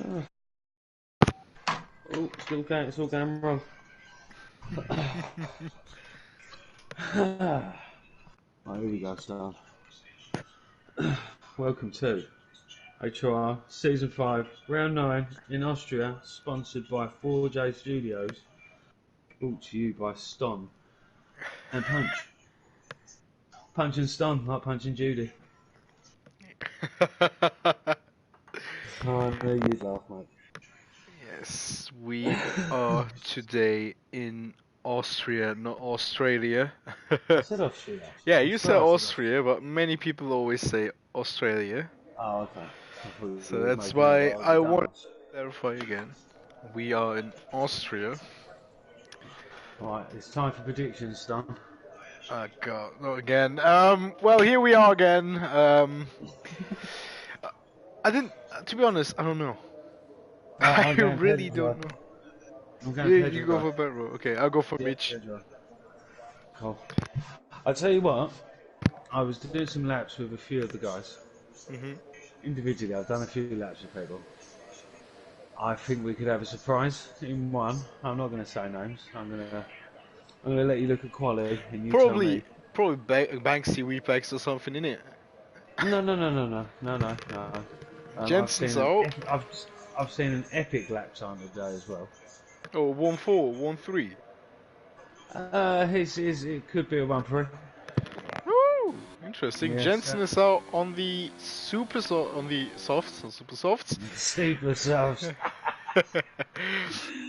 Oh, still going. It's all going wrong. Right, here we go, son. Welcome to HOR Season 5, Round 9 in Austria, sponsored by 4J Studios, brought to you by Ston and Punch. Punch and Ston, like Punch and Judy. Oh, I knew you'd laugh, mate. Yes, we are today in Austria, not Australia. I said Austria. Yeah, I you swear said I said Austria, but many people always say Australia. Oh, okay. I thought So you was that's making out that why I was a I want dumbass. to clarify again. We are in Austria. Right, it's time for predictions, Ston. Oh God, not again. Well, here we are again. I didn't. To be honest, I don't know. Right, I I'm going really Pedro. don't know. I'm going You go Pedro. for Pedro. Okay, I'll go for Yeah, Mitch. Pedro. Cool. I tell you what, I was doing some laps with a few of the guys. Mhm. Individually, I've done a few laps with people. I think we could have a surprise in one. I'm not going to say names. I'm going to let you look at quality and you tell me. Probably Banksy Weepex or something in it. No. Jensen's out. I've seen an epic lap time today as well. Oh, 1-4, 1-3. It could be a 1-3. Woo! Interesting. Yes, Jensen is out on the on the softs, on super softs. super sauce.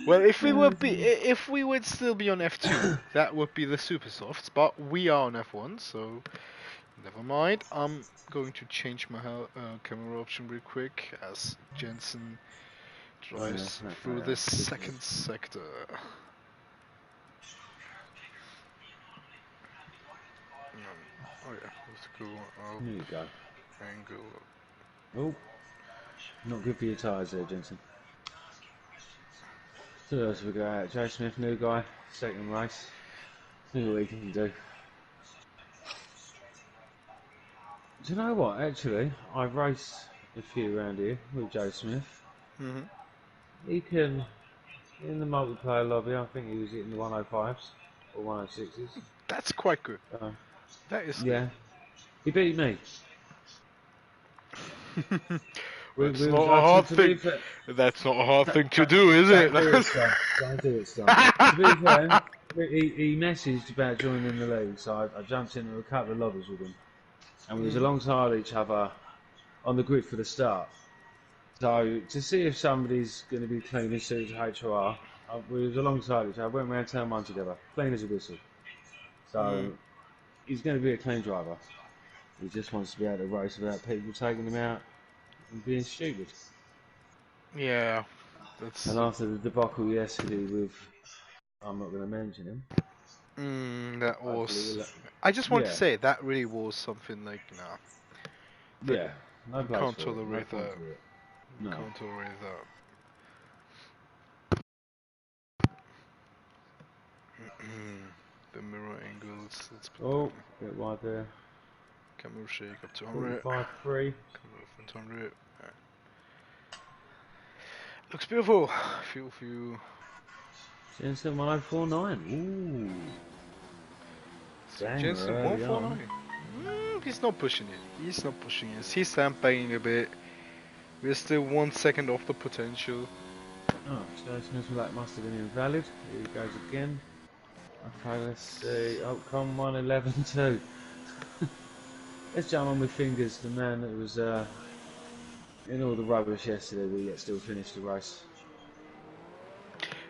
Well, if we would still be on F2, that would be the super softs, but we are on F1, so never mind. I'm going to change my camera option real quick as Jensen drives through this second sector. Oh yeah, let's go up, There you go. angle. Oh, not good for your tyres there, Jensen. So as we go out, Joe Smith, new guy, second race. See what he can do. Do you know what? Actually, I've raced a few around here with Joe Smith. Mhm. He can, in the multiplayer lobby, I think he was hitting the 105s or 106s. That's quite good. Uh, That is good. yeah, he beat me. Well, We was, to be fair, That's not a hard thing to do, is it? don't do it, son. Don't do it, son. To be fair, he messaged about joining the league, so I jumped into a couple of lobbies with him. And we was alongside each other on the grid for the start. So to see if somebody's going to be clean as suits HOR, we was alongside each other, went round turn one together, clean as a whistle. So he's going to be a clean driver. He just wants to be able to race without people taking him out and being stupid. Yeah, that's. And after the debacle yesterday with, I'm not going to mention him. That was. Hopefully, I just want to yeah, say that really was something like, nah, that yeah, no you place can't for it, no tolerate point that. to it. You No. can't tolerate that. The mirror angles. Let's put Oh, them. bit wide there. Camera shake up to 100. 45.3. Camera up to 100. Right. Looks beautiful. Few. Jensen 1049. Ooh. So Banger Jensen early on. 149. He's not pushing it. He's not pushing it. He's sandbagging a bit. We're still 1 second off the potential. Oh, Joe Smith's black must have been invalid. Here he goes again. Okay, let's see. Oh, come 111.2. Let's jump on with fingers. The man that was in all the rubbish yesterday, we yet still finished the race.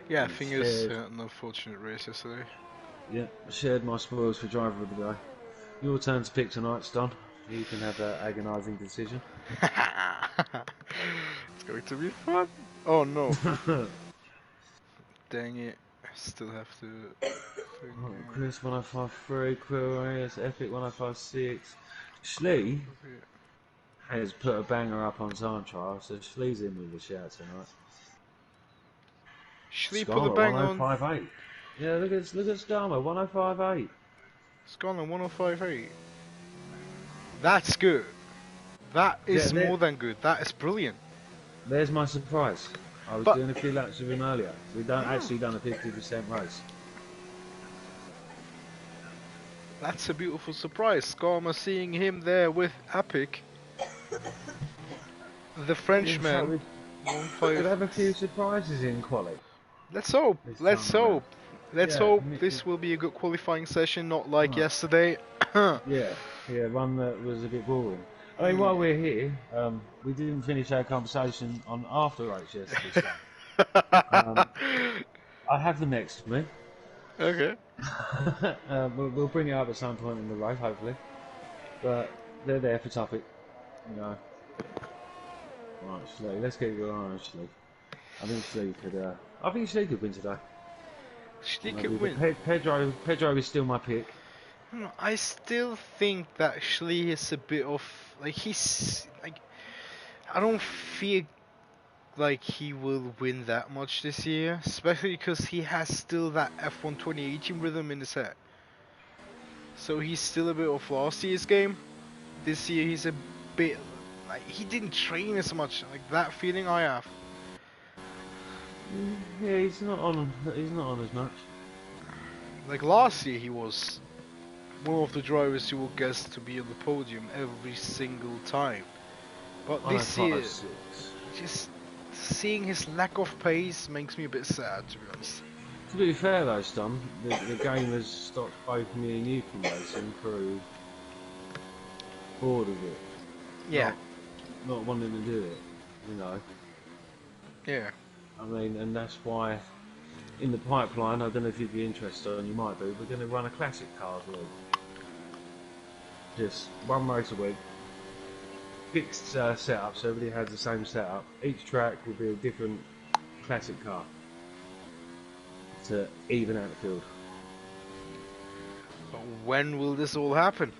Yeah, I And think it's an unfortunate race yesterday. shared my spoils for driver of the day. Your turn to pick tonight, Ston. You can have that agonising decision. It's going to be fun. Oh no. Dang it. I still have to. Oh, Chris 1053, Quillius, Epic 1056. Schlee has put a banger up on time trial, so Schlee's in with a shout tonight. Sleep put the Scarlet bang on. 1058. Yeah, look at Skarma 1058. Scotland 105.8. That's good. That is more than good. That is brilliant. there's my surprise. I was But doing a few laps with him earlier. We done hmm, actually done a 50% race. that's a beautiful surprise. Skarma seeing him there with Epic, the Yeah, so Frenchman. we One could five. have a few surprises in quali Let's hope. this Let's time around. hope. Let's Yeah, hope this will be a good qualifying session, not like right. yesterday. Yeah, yeah, one that was a bit boring. I mean, Mm. while we're here, we didn't finish our conversation on after race yesterday, so I have them next to me. Okay. We'll bring it up at some point in the race, hopefully. But they're there for topic, you know. Right, Slee, let's get you on, Slee. I think Slee could. I think Slee could win today. She Maybe, could but win. Pedro is still my pick. I still think that Schlee is a bit of like he's like I don't feel like he will win that much this year, especially because he has still that F1 2018 rhythm in his head. So he's still a bit of last year's game. This year he's a bit like he didn't train as much. Like that feeling I have. Yeah, he's not on. He's not on as much. Like last year he was one of the drivers you will guess to be on the podium every single time. But I know this year, 5-6. just seeing his lack of pace makes me a bit sad, to be honest. To be fair though, Stum, the game has stopped both me and you from racing through bored of it, Yeah, not not wanting to do it. You know, yeah. I mean, and that's why in the pipeline, I don't know if you'd be interested, and you might be. We're going to run a classic cars league, just one race a week, fixed setup, so everybody has the same setup. Each track will be a different classic car to even out the field. But when will this all happen?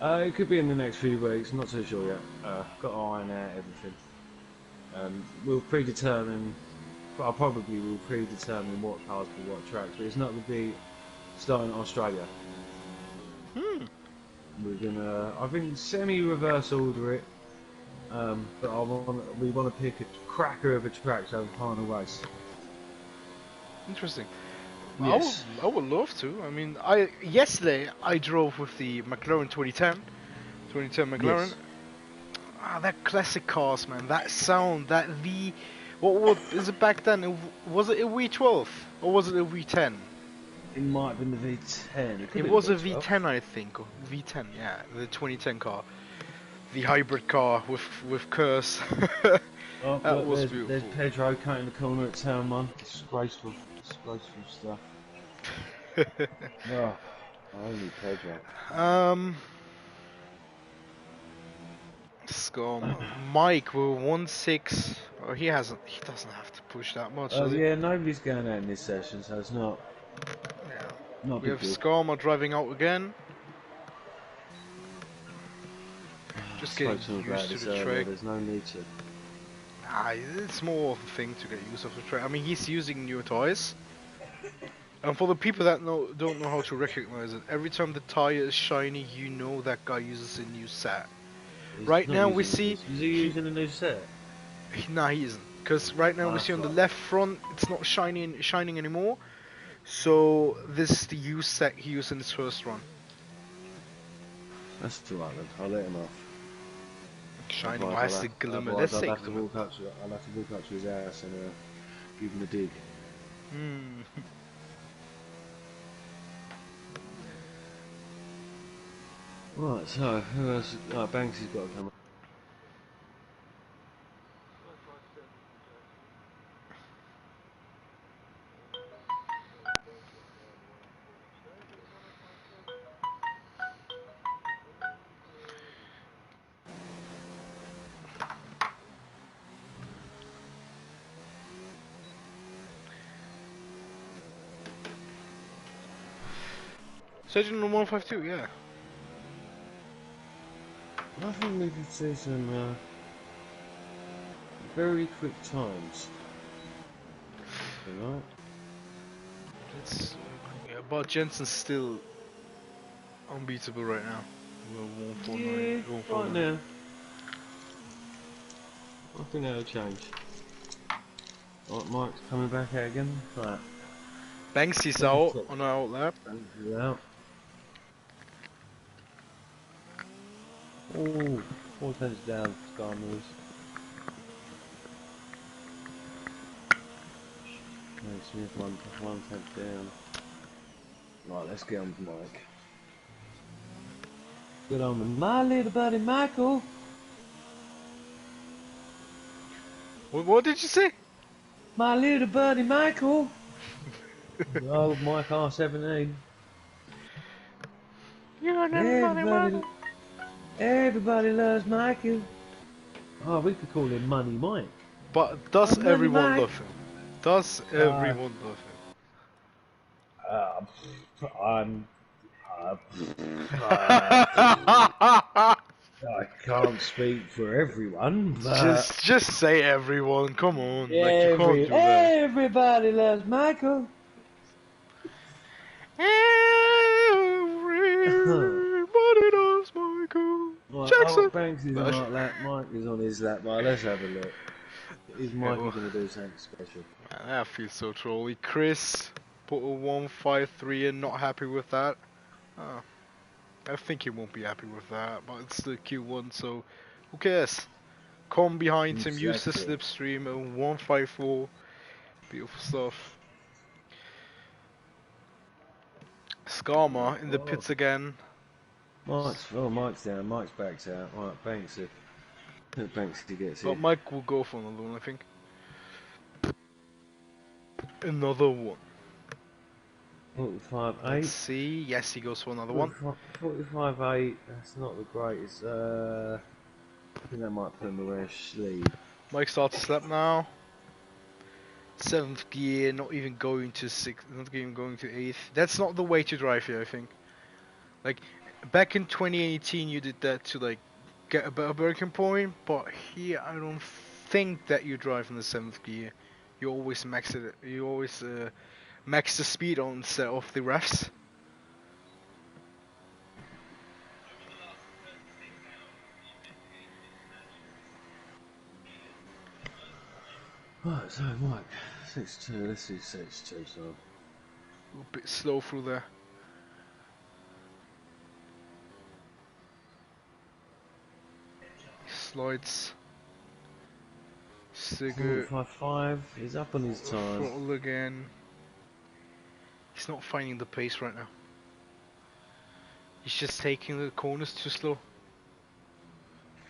It could be in the next few weeks. I'm not too sure yet. Got to iron out everything. We'll predetermine. I probably will predetermine what cars for what tracks, but it's not going to be starting in Australia. Hmm. We're gonna, I think, semi-reverse order it, but we want to pick a cracker of a track to have a final race. Interesting. Yes. I would love to. I mean, yesterday I drove with the McLaren 2010 McLaren. Yes. Ah, that classic cars, man. That sound, that V. What is it back then? Was it a V12 or was it a V10? It might have been the V10. It could It be was the a V12. V10, I think, or V10. Yeah, the 2010 car, the hybrid car with curse. Oh, That look, was there's beautiful. Pedro cutting the corner at turn one. Disgraceful stuff. Oh, only Pedro. um, Scum. Mike, we're 1-6. Oh, he hasn't. He doesn't have to push that much, does he? Yeah, nobody's going out in this session, so it's not Yeah. a We big have deal. Skarma driving out again. I Just spoke getting to him about used to this the earlier. track. There's no need to. It's more of a thing to get used of the track. I mean, he's using new toys. And for the people that don't know how to recognize it, every time the tire is shiny, you know that guy uses a new set. He's Right not now we using a new. see Is he using a new set? nah, he isn't. Because right now we see That's on the right. left front, it's not shining anymore. So this is the used set he used in his first run. That's all right then. I'll let him off. Shining, why is the glimmer? Let's say I'll have to glimmer. walk up to. I'll have to walk up to his house and give him a dig. Hmm. Right. So who else? Oh, Banksy's got to come. Surgeon 152, yeah. I think we could see some very quick times. Alright. It's yeah, but Jensen's still unbeatable right now. We're 149. Yeah. Right now. I think that'll change. Mike's coming back out again. Right. Banksy's out on our lap. Banksy's out. Oh, 4 tenths down, Sky Moves. No, Smith, one tenth down. Right, let's get on with Mike. Good on with my little buddy Michael. What did you say? My little buddy Michael. Oh, Mike R17. Everybody loves Michael. Oh, we could call him Money Mike. But does Money everyone Mike. love him? Does everyone love I'm. him? I can't speak for everyone, but just say everyone. Come on, like you can't do that. everybody loves Michael. Everybody loves Michael Right, Jackson. Banks is on our lap. Mike is on his lap. Right, let's have a look. Is Mikey going to do something special? Man, that feels so trolly. Chris put a 153 in, not happy with that. Oh, I think he won't be happy with that, but it's the Q1, so who cares? Come behind him, use the slipstream, a 154. Beautiful stuff. Skarma in the pits again. Mike's down. Mike's backed out. Right, Banks gets But it. Mike will go for another one, I think. Another one. 45.8. Let's see. Yes, he goes for another one. 45.8. That's not the greatest. I think that might put him away a sleeve. Mike starts to slap now. 7th gear, not even going to 6th, not even going to 8th. That's not the way to drive here, I think. Like, back in 2018 you did that to like get a better braking point, but here I don't think that you drive in the 7th gear. You always max it, you always max the speed on instead of the revs. Right, so Mike, 6.2, let's do 6.2, so. A bit slow through there. Slides. Sigurd. 45.5, he's up on his time. Throttle again. He's not finding the pace right now. He's just taking the corners too slow.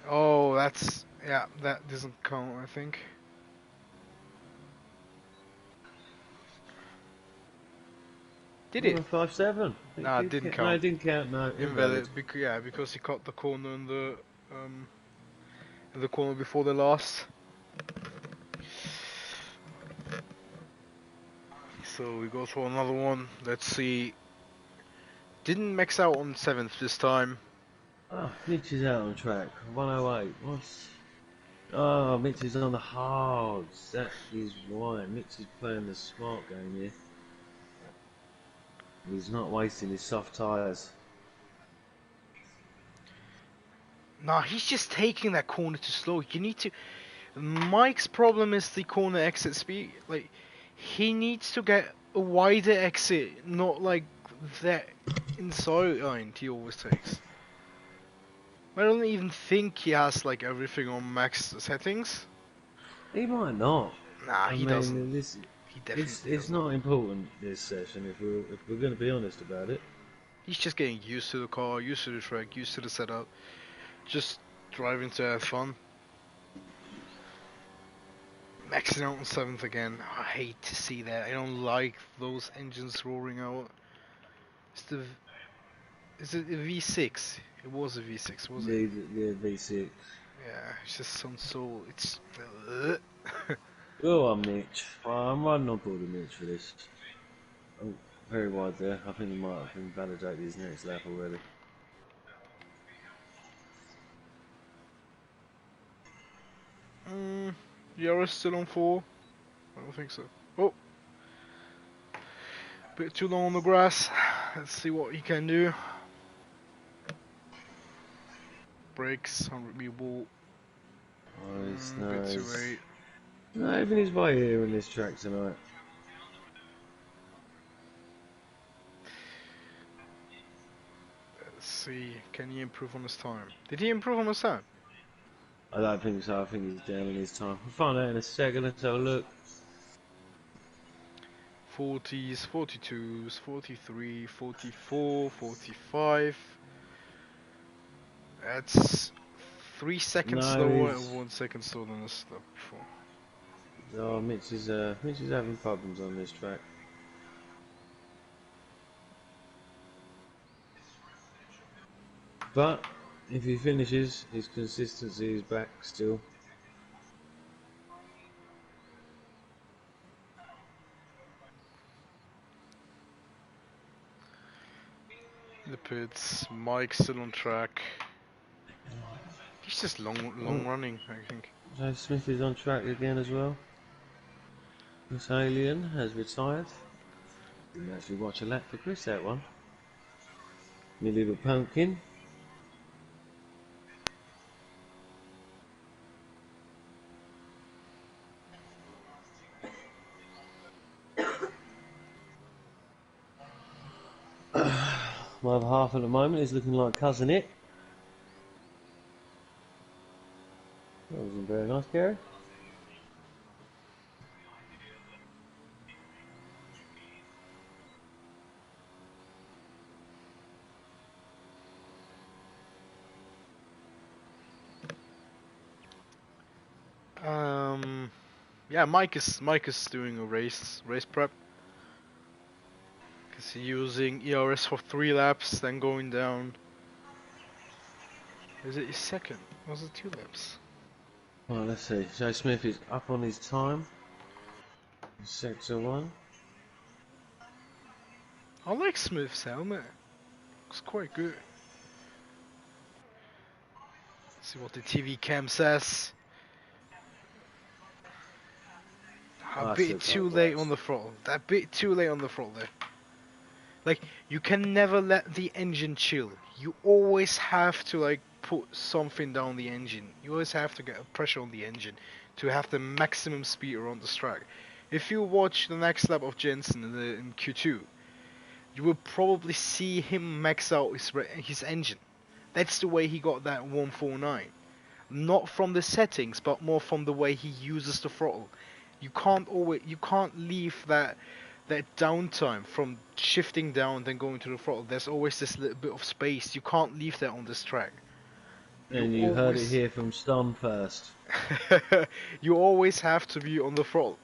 Oh, that's... yeah, that doesn't count, I think. Did it? 5.7. Nah, it didn't count. No, it didn't count, no. Invalid. Because he caught the corner in the corner before the last. So we go for another one. Let's see. Didn't max out on 7th this time. Oh, Mitch is out on track. 108. What's... Oh, Mitch is on the hards. That is why. Mitch is playing the smart game here. He's not wasting his soft tyres. Nah, he's just taking that corner too slow. You need to... Mike's problem is the corner exit speed. Like, he needs to get a wider exit, not like that inside line he always takes. I don't even think he has like everything on max settings. He might not. Nah, he doesn't. He definitely it's not important this session if we're going to be honest about it. He's just getting used to the car, used to the track, used to the setup. Just driving to have fun. Maxing out on 7th again. I hate to see that. I don't like those engines roaring out. Is it a V6? It was a V6, was it? Yeah, V6. Yeah, it just sounds so... It's... Go on, Mitch. I'm riding on board with Mitch for this. Oh, very wide there. I think he might have invalidated his next lap already. Yara's still on 4? I don't think so. Oh! Bit too long on the grass. Let's see what he can do. Brakes, 100 meter ball. Nice, Bit too nice. late. No, even his way here in this track tonight. Let's see, can he improve on his time? Did he improve on his time? I don't think so. I think he's down in his time. We'll find out in a second. Let's have a look. 40s, 42s, 43, 44, 45. That's 3 seconds No, slower he's... and 1 second slower than this lap before. Oh, Mitch is having problems on this track. But if he finishes, his consistency is back still. The pits, Mike's still on track. He's just long running, I think. Joe Smith is on track again as well. This alien has retired. Didn't actually watch a lap for Chris, that one. My little pumpkin. My other half at the moment is looking like Cousin It. That wasn't very nice, Gary. Yeah, Mike is doing a race prep. Cause he's using ERS for 3 laps, then going down. Is it his second? Was it 2 laps? Well, let's see. Joe Smith is up on his time. Sector 1. I like Smith's helmet. Looks quite good. Let's see what the TV cam says. A bit too late on the throttle. That bit too late on the throttle there. Like, you can never let the engine chill. You always have to, like, put something down the engine. You always have to get a pressure on the engine to have the maximum speed around the track. If you watch the next lap of Jensen in Q2, you will probably see him max out his engine. That's the way he got that 149. Not from the settings, but more from the way he uses the throttle. You can't leave that downtime from shifting down then going to the throttle. There's always this little bit of space. You can't leave that on this track. And you heard it here from Ston first. You always have to be on the throttle.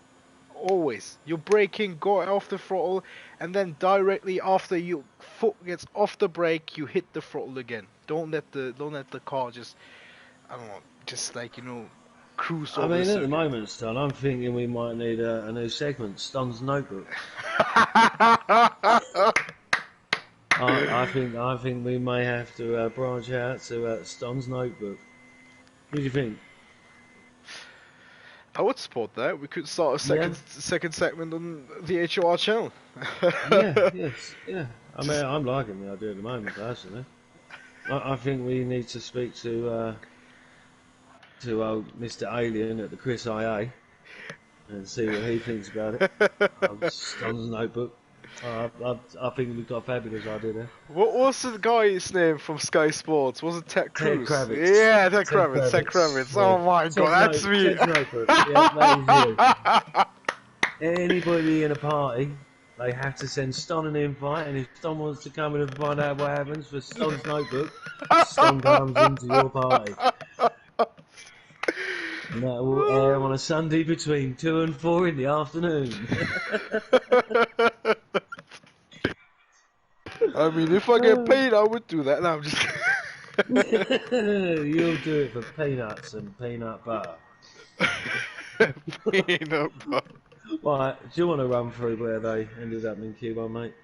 Always. You're braking, go off the throttle, and then directly after your foot gets off the brake, you hit the throttle again. Don't let the car just, I don't know, just like, cruise over. I mean, at the moment, Ston, I'm thinking we might need a new segment, Ston's Notebook. I think we may have to branch out to Ston's Notebook. What do you think? I would support that. We could start a second segment on the HOR channel. Yeah. I mean, I'm liking the idea at the moment, personally. I think we need to speak to Mr. Alien at the Chris IA and see what he thinks about it. Ston's Notebook. I think we've got a fabulous idea there. What was the guy's name from Sky Sports? Was it Ted Cruz? Ted Kravitz. Yeah, Ted Kravitz. Yeah. Oh my god, that's me. That is you. Anybody in a party, they have to send Ston an invite, and if Ston wants to come in and find out what happens for Ston's Notebook, Ston comes into your party. And that will air on a Sunday between 2 and 4 in the afternoon. I mean, if I get paid, I would do that. No, I'm just You'll do it for peanuts and peanut butter. peanut butter. Right, do you want to run through where they ended up in Q1, mate?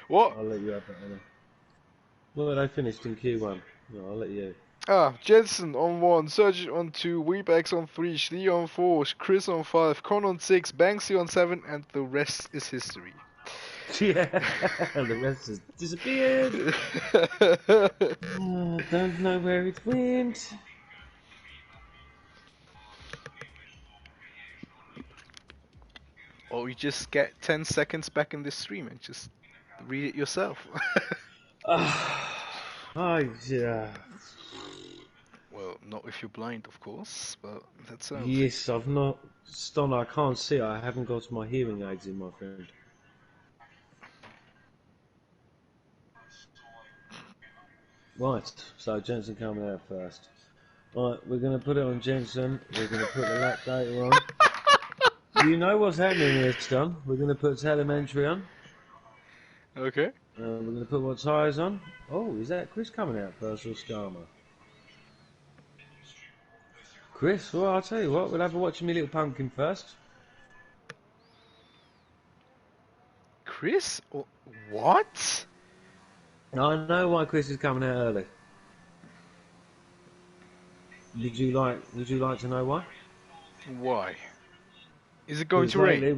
What? I'll let you have that one. Well, they finished in Q1. No, I'll let you. Jensen on 1, Sergeant on 2, Weebax on 3, Schlee on 4, Chris on 5, Con on 6, Banksy on 7, and the rest is history. Yeah, the rest has disappeared. Don't know where it went. Or you just get 10 seconds back in the stream and just read it yourself. Oh, yeah. Well, not if you're blind, of course, but that's another thing. Yes, I've not. Ston, I can't see. I haven't got my hearing aids in, my friend. Right, so Jensen coming out first. Right, we're going to put it on Jensen. We're going to put the lap data on. You know what's happening here, Ston. We're going to put telemetry on. Okay. We're going to put what tyres on. Oh, is that Chris coming out first or Skarma? Chris, well, I'll tell you what. We'll have a watch of Me Little Pumpkin first. Chris? What? I know why Chris is coming out early. Would you like to know why? Why? Is it going Because to rain? lately,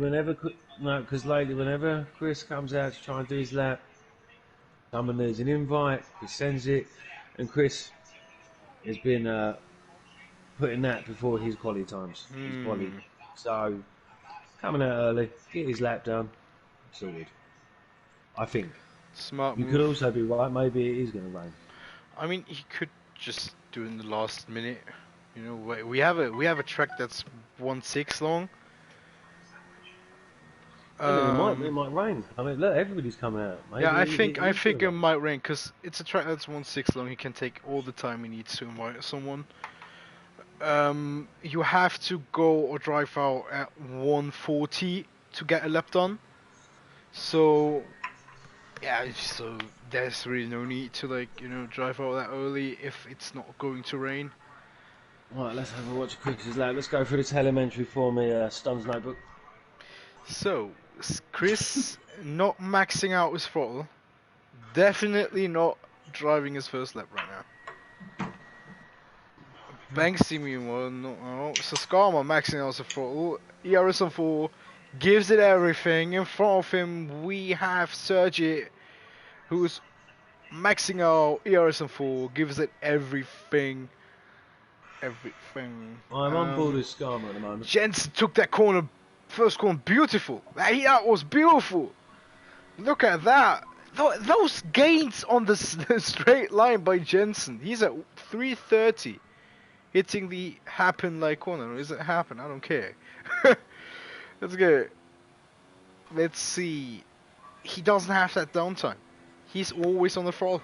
whenever Chris comes out to try and do his lap, someone needs an invite, he sends it, and Chris has been putting that before his quality times. His quality. So, coming out early, get his lap done, sorted. I think. Smart You move. could also be right, maybe it is going to rain. I mean, he could just do it in the last minute. You know, we have a track that's 1/6 long. I mean, it might rain. I mean, look, everybody's coming out. Maybe Yeah, I is think gonna it rain. might rain because it's a track that's 1/6 long. He can take all the time he needs to invite someone. You have to go or drive out at 1:40 to get a lap done. So, yeah, so there's really no need to drive out that early if it's not going to rain. Right, let's have a watch of Chris's lap. Let's go through the telemetry for me, Stun's notebook. So, Chris not maxing out his throttle. Definitely not driving his first lap right now. Banksy meanwhile, no. So Skarma maxing out his throttle. ERS on 4 gives it everything. In front of him, we have Sergi, who's maxing out ERS on 4, gives it everything. Everything. I'm on board with Skarma at the moment. Jensen took that corner, first corner, beautiful. That was beautiful. Look at that. Those gains on the straight line by Jensen. He's at 330. Hitting the happen like corner. Or is it happen? I don't care. Let's go. Let's see. He doesn't have that downtime. He's always on the throttle.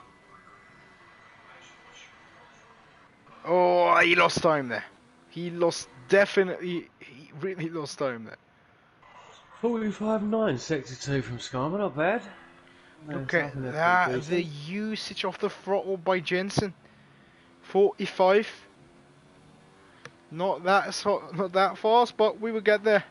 Oh, he lost time there. He really lost time there. 45.9, sector 2 from Skarma, not bad. Look at that, the usage of the throttle by Jensen. 45. Not that fast, but we will get there.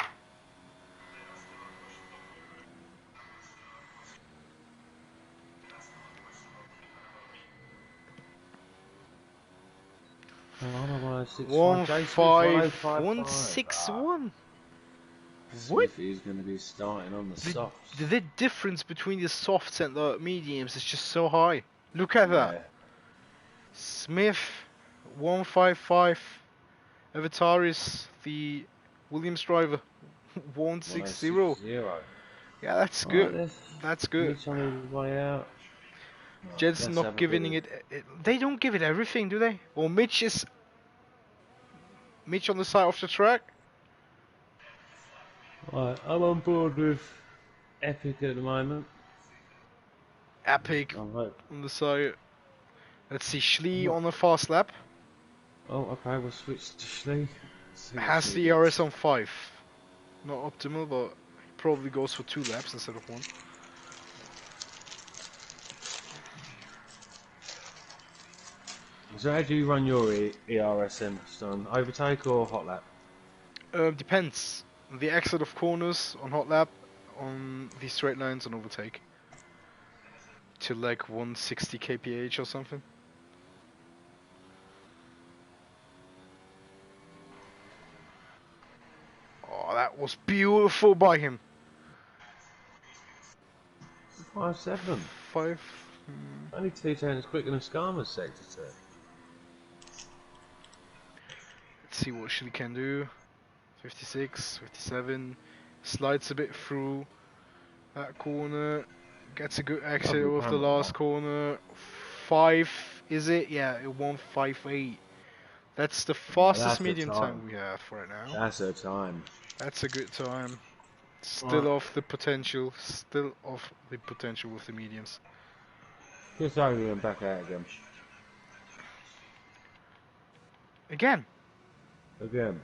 One 161. What? He's going to be starting on the softs. The difference between the softs and the mediums is just so high. Look at that. Smith, 155. Avataris, the Williams driver, 160. Yeah, that's good. That's good. Mitch on his way out. Jensen not giving it. They don't give it everything, do they? Or Mitch on the side of the track. Right, I'm on board with Epic at the moment. Epic on the side. Let's see, Schlee on the fast lap. Oh, okay, we'll switch to Schlee. Has the ERS on 5. Not optimal, but probably goes for 2 laps instead of 1. So how do you run your ERSM, Stone? Overtake or hot lap? Depends. The exit of corners on hot lap, on the straight lines on overtake. To like 160 kph or something. Oh, that was beautiful by him. 5.7. 5. Only 2 turns quicker than Skarma's sector 2. Let's see what Schlee can do. 56, 57. Slides a bit through that corner. Gets a good exit Lovely off the camera. last corner. 5, is it? Yeah, it won 5.8. That's the fastest That's the medium time time. we have right now. That's the time. That's a good time. Still Right. off the potential. Still off the potential with the mediums. Just over and back out again. Again. Again.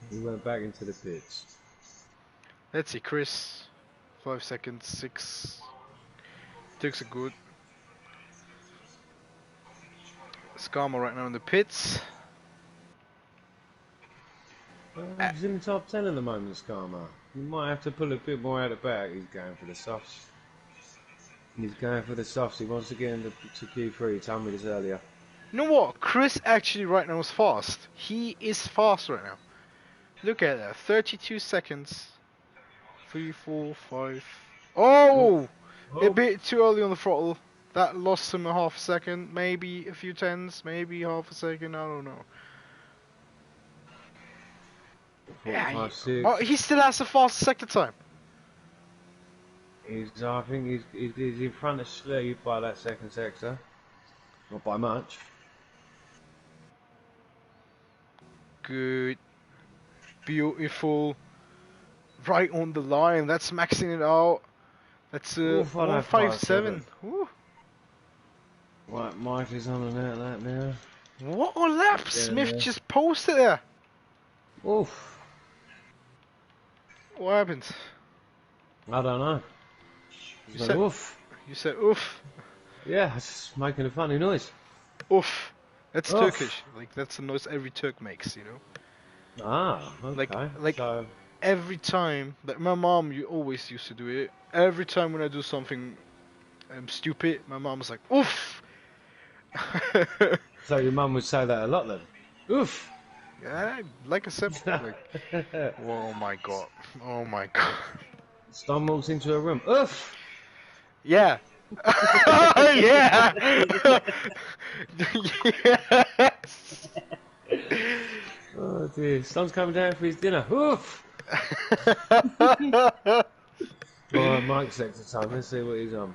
He went back into the pits. Let's see, Chris. 5 seconds, 6. Takes a good. Skarma right now in the pits. He's in the top 10 at the moment, Skarma. You might have to pull a bit more out of the back. He's going for the softs. He's going for the softs. He wants to get into Q3. He told me this earlier. You know what? Chris actually right now is fast. He is fast right now. Look at that. 32 seconds. 3, 4, 5. Oh! A bit too early on the throttle. That lost him a half a second. Maybe a few tenths. Maybe half a second. I don't know. Yeah, he still has the fastest sector time. I think he's in front of Slee by that second sector. Not by much. Good. Beautiful. Right on the line. That's maxing it out. That's 157. Right, Mike is on and out of that now. What a lap Smith just posted there. Oof. What happened? I don't know. You said oof. You said oof. Yeah, it's just making a funny noise. Oof. That's Oof. Turkish. Like that's a noise every Turk makes, you know. Ah, okay. Like so... every time. Like my mom, you always used to do it. Every time when I do something stupid, my mom was like oof. So your mum would say that a lot then? Oof. Yeah, like I said, like, oh my god, oh my god. Stan walks into a room. Oof. Yeah. Yeah. Yes. Oh dear, Stan's coming down for his dinner. Oof. Alright, Mike's sector time. Let's see what he's on.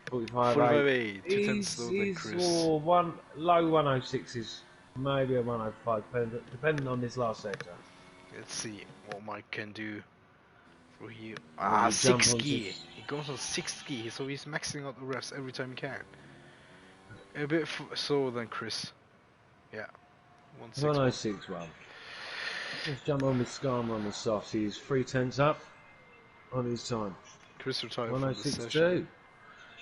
45.8. He's low 106s, maybe a 105, depending on this last sector. Let's see what Mike can do for here. 6 ski. He goes on 6 ski, so he's maxing out the revs every time he can. A bit slower than Chris. Yeah. 106, well. Let's jump on with Skarma on the softs. He's 3 tenths up on his time. Chris retired 106.2.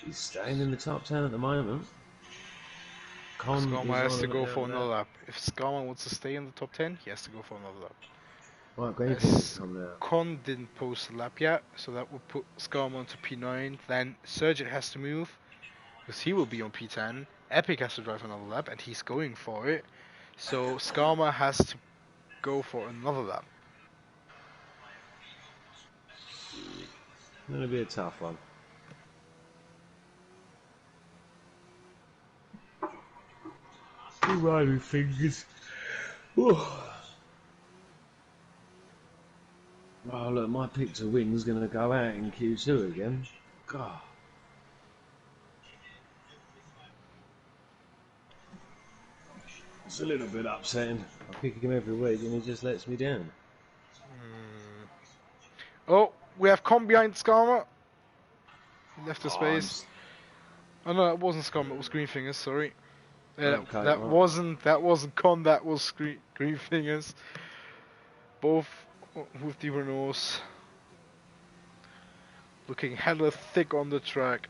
He's staying in the top 10 at the moment. Skarma has to go for another lap. If Skarma wants to stay in the top 10, he has to go for another lap. Right, Greenfield's come now. Con didn't post a lap yet, so that will put Skarma onto P9. Then Sergeant has to move, because he will be on P10. Epic has to drive another lap, and he's going for it. So Skarma has to go for another lap. It's going to be a tough one. Riding fingers. Oh look, my pick to win's going to go out in Q2 again. God. It's a little bit upsetting. I pick him every week and he just lets me down. Oh, we have Con behind Skarma. He left the space. Oh no, it wasn't Skarma, it was Greenfingers, sorry. Yeah, that wasn't Con, that was Greenfingers. Both with the Renaults. Looking hella thick on the track.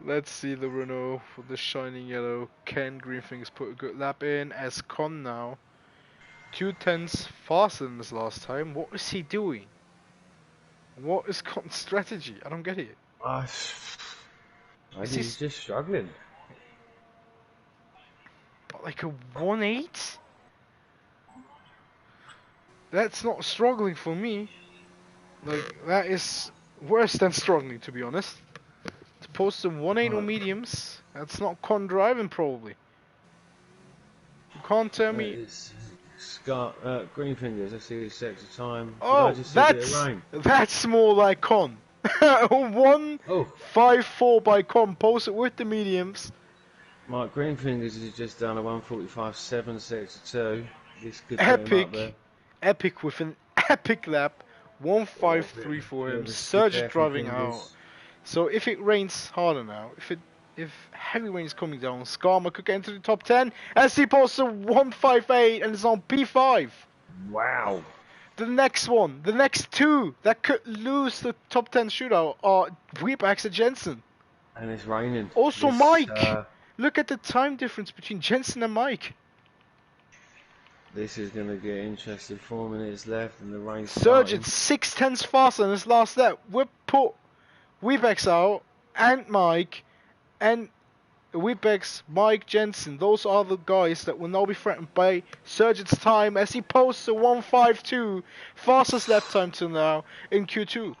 Let's see the Renault with the shining yellow. Can Greenfingers put a good lap in? As Con now 2 tenths faster than this last time. What is he doing? What is Con's strategy? I don't get it. He's just struggling. Like a 1.8? That's not struggling for me. Like, that is worse than struggling, to be honest. To post a 1.8 on mediums, that's not Con driving, probably. can't tell me. It's Scott Green Fingers. Let's see his sector time. Did I Oh, just see a bit of rain? that's more like Con. Oh, 154 by Con. Post it with the mediums. Mark Green Fingers has just done a 1:45.7 sector 2. This could put him up there. Epic with an epic lap. Oh, 153 for bit him. of a skip Surge there from driving out. Fingers. So if it rains harder now, if heavy rain is coming down, Skarma could get into the top 10. As he posts a 158 and is on P5. Wow. The next one, the next two that could lose the top 10 shootout are Weebax and Jensen. And it's raining. Also This, Mike. Look at the time difference between Jensen and Mike. This is going to get interesting. 4 minutes left and the rain's Surge starting. at 6/10 faster than his last lap. We put Weebax out and Mike and Weebax, Mike, Jensen. Those are the guys that will now be threatened by Surgeon's time as he posts a 152 fastest lap time till now in Q2.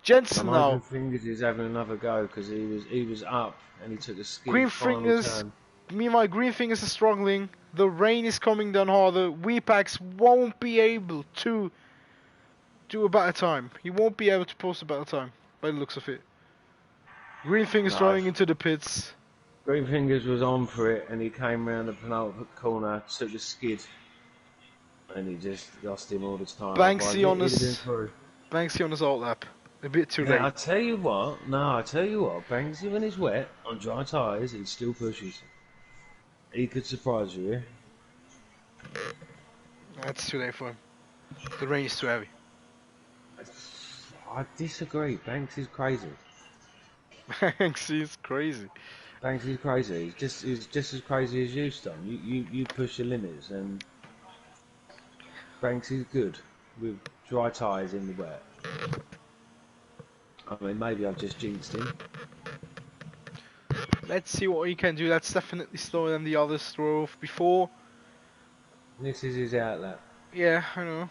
Jensen And now. Green Fingers is having another go because he was up and he took a skid Green final Fingers, turn. meanwhile, Green Fingers is struggling. The rain is coming down harder. Weepax won't be able to do a better time. He won't be able to post a better time by the looks of it. Green Fingers driving into the pits. Green Fingers was on for it and he came round the penultimate corner, took a skid, and he just lost him all the time. Banksy on Otherwise, his Banksy on his alt lap. A bit too late. I tell you what, Banksy when he's wet on dry tyres, he still pushes. He could surprise you here. That's too late for him. The rain is too heavy. I disagree. Banksy's crazy. Banksy is crazy. Banksy's crazy. He's just as crazy as you, Ston. You push your limits, and Banksy's good with dry tyres in the wet. I mean, maybe I've just jinxed him. Let's see what he can do. That's definitely slower than the others drove before. This is his outlet. Yeah, I know.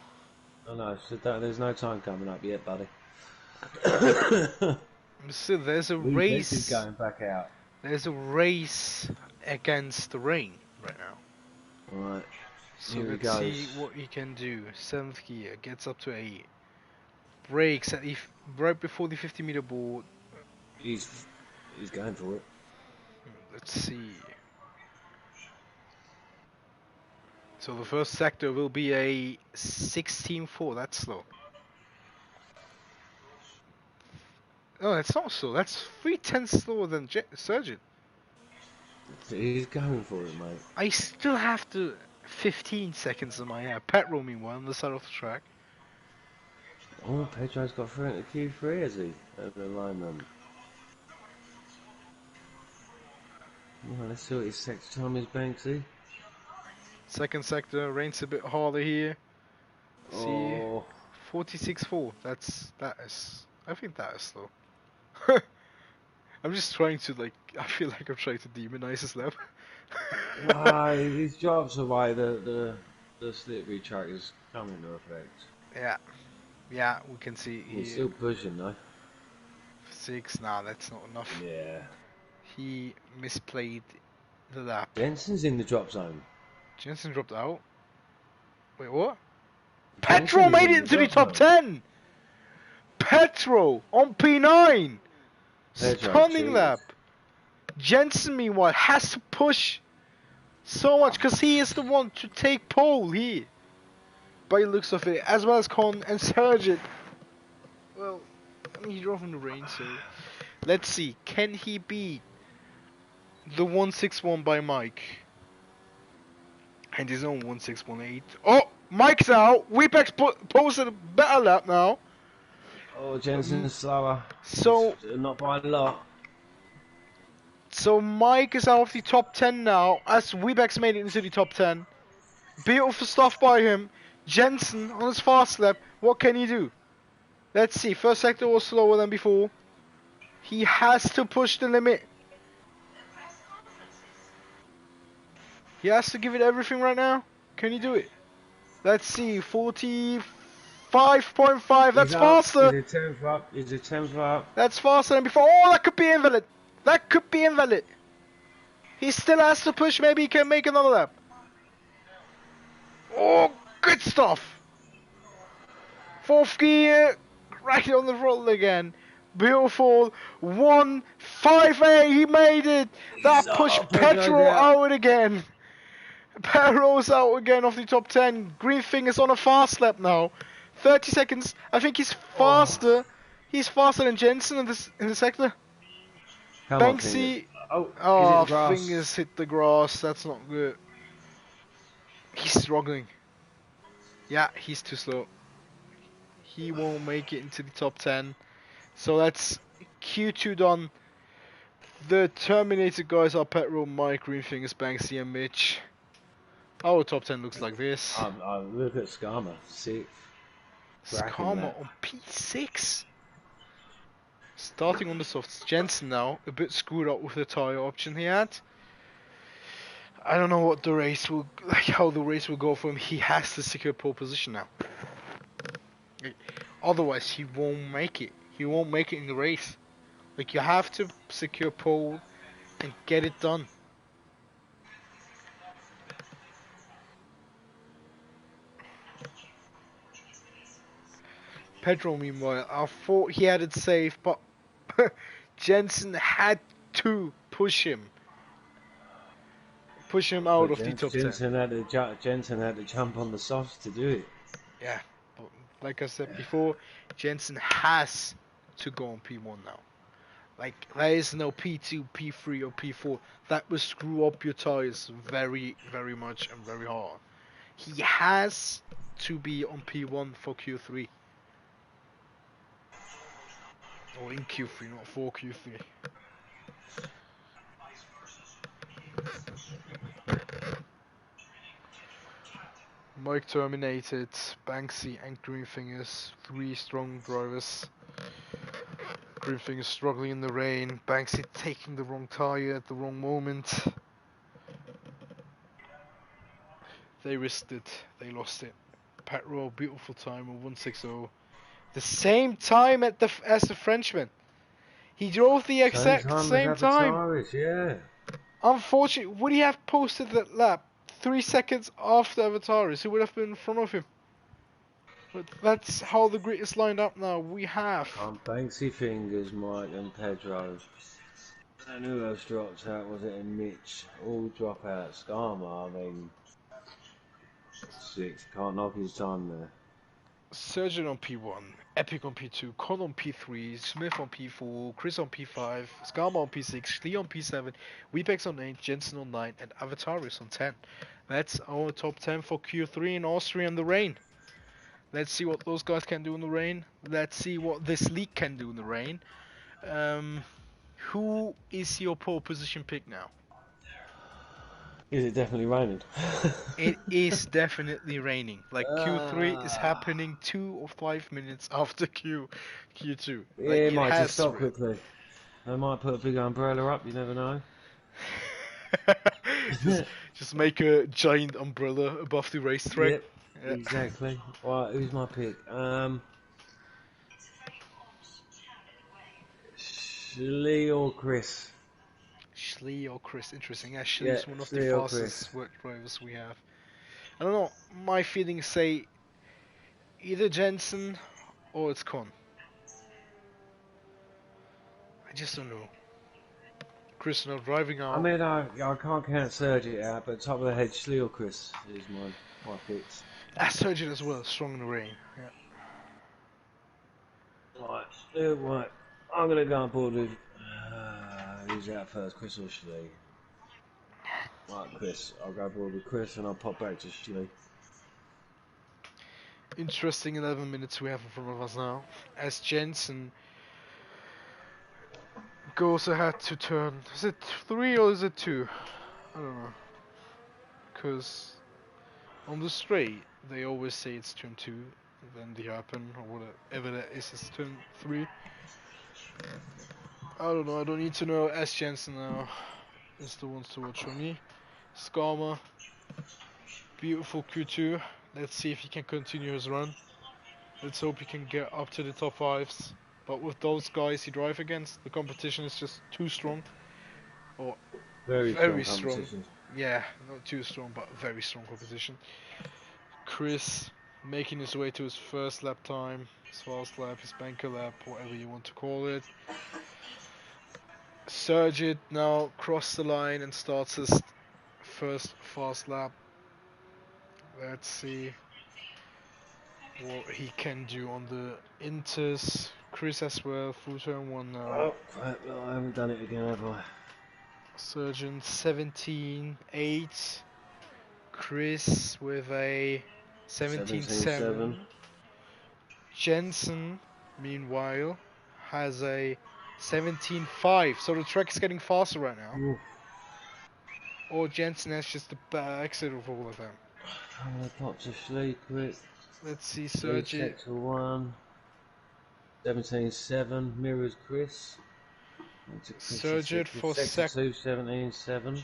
I know, so there's no time coming up yet, buddy. So there's a This race. is going back out. There's a race against the rain right now. Right. So Here he let's goes. see what he can do. 7th gear, gets up to 8. Brakes at the right before the 50-meter board. He's going for it. Let's see. So the first sector will be a 16.4. That's slow. No, that's not slow. That's 3/10 slower than Surgeon. He's going for it, mate. I still have to 15 seconds in my head. Petrol, meanwhile, on the side of the track. Oh, Pedro's got through into Q3, has he? At the alignment. Well, let's see what his sector time is, Banksy. Second sector, rains a bit harder here. See, Oh, 46.4. That is. I think that is slow. I'm just trying to I feel like I'm trying to demonize his lap. no, his drops away. The slippery track is coming into effect. Yeah, we can see He's here. still pushing though. 6. Nah, that's not enough. Yeah. He misplayed the lap. Jensen's in the drop zone. Jensen dropped out. Wait, what? Jensen's Petro made in it the into the drop top zone. 10! Petro on P9! Pedro Stunning cheated. lap. Jensen, meanwhile, has to push so much because he is the one to take pole here. By the looks of it, as well as Con and Surgeon. Well, I mean, he drove in the rain, so let's see. Can he beat the 161 by Mike? And his own 1618. Oh, Mike's out. Weepex posted a better lap now. Oh, Jensen's slower. So Not by a lot. So Mike is out of the top 10 now, as Weebex made it into the top 10. Beautiful stuff by him. Jensen on his fast lap, what can he do? Let's see, first sector was slower than before. He has to push the limit. He has to give it everything right now. Can he do it? Let's see, 45.5, that's faster. He's a 10th up. He's a 10th up. That's faster than before. Oh, that could be invalid. That could be invalid. He still has to push. Maybe he can make another lap. Oh, good stuff! Fourth gear, cracking on the throttle again. Beautiful. 1-5-8, he made it! That pushed Pedro's Petro out. out again. Petro's out again off the top 10. Greenfinger's on a fast lap now. 30 seconds. I think he's Oh, faster. He's faster than Jensen in the sector. come on, fingers. Banksy. Oh, is it Oh, the grass? fingers hit the grass. That's not good. He's struggling. Yeah, he's too slow. He won't make it into the top 10. So that's Q2 done. The Terminator guys are Petro, Mike, Greenfingers, Banksy, and Mitch. Our top 10 looks like this. I look at Skama. Sixth. Cracking Skama that. on P6. Starting on the softs. Jensen now, a bit screwed up with the tyre option he had. I don't know what the race will, how the race will go for him. He has to secure pole position now. Otherwise, he won't make it. He won't make it in the race. Like, you have to secure pole and get it done. Pedro, meanwhile, I thought he had it safe, but Jensen had to push him out of the top 10. Jensen had to jump on the softs to do it. Yeah, but like I said before, Jensen has to go on P1 now. Like, there is no P2, P3, or P4. That will screw up your tires very, very much and very hard. He has to be on P1 for Q3. Or in Q3, not for Q3. Mike terminated, Banksy and Greenfingers, 3 strong drivers. Greenfingers struggling in the rain, Banksy taking the wrong tire at the wrong moment. They risked it, they lost it. Petro, beautiful time of 160. The same time as the Frenchman. He drove the exact same time. Avataris, yeah. Unfortunately, would he have posted that lap 3 seconds after Avataris? He would have been in front of him. But that's how the grid is lined up now. We have Banksy Fingers, Mike and Pedro. And who else dropped out? Was it in Mitch? All drop out. Skama, I mean, 6. Can't knock his time there. Surgeon on P1, Epic on P2, Con on P3, Smith on P4, Chris on P5, Skama on P6, Lee on P7, Weepex on 8, Jensen on 9, and Avataris on 10. That's our top 10 for Q3 in Austria in the rain. Let's see what those guys can do in the rain. Let's see what this league can do in the rain. Who is your pole position pick now? Is it definitely raining? It is definitely raining. Like, Q3 is happening 2 or 5 minutes after Q2. Yeah, Like, it it might just has stop rain. quickly. They might put a big umbrella up, you never know. just make a giant umbrella above the racetrack. Yep, Yeah. exactly. Right, who's my pick? Lee or Chris? Schlee or Chris, interesting. Yeah, Yeah, Schlee's one of the Lee or Chris. fastest work drivers we have. I don't know, my feelings say either Jensen or it's Con. I just don't know. Chris not driving out. I mean, I can't count Sergi out, but top of the head, Lee or Chris is my picks. Surgeon as well, strong in the rain. Yeah. Right, I'm going to go on board with... who's out first, Chris or Schlee? Right, Chris. I'll go aboard with Chris and I'll pop back to Schlee. Interesting 11 minutes we have in front of us now. As Jensen goes ahead to turn... Is it 3 or is it 2? I don't know. Because on the straight, they always say it's turn 2. Then the hairpin or whatever that is turn 3. I don't know, I don't need to know. S. Jensen now is the ones to watch for me. Skama, beautiful Q2. Let's see if he can continue his run. Let's hope he can get up to the top 5s. But with those guys he drive against, the competition is just too strong. Or Very very strong strong. competition. Yeah, not too strong, but very strong competition. Chris making his way to his first lap time, his fast lap, his banker lap, whatever you want to call it. Sergit now crosses the line and starts his first fast lap. Let's see what he can do on the inters. Chris as well, through turn 1 now. Oh, crap, I haven't done it again, have I? Surgeon 17.8. Chris with a 17.7. Jensen, meanwhile, has a 17.5. So the track is getting faster right now. Oof. Or Jensen has just the exit of all of them. I'm going to pop to Schlee quick. Let's see, Schlee Sergey. sector 1. 17.7. Mirrors Chris. Sergey for sector 2, 17.7.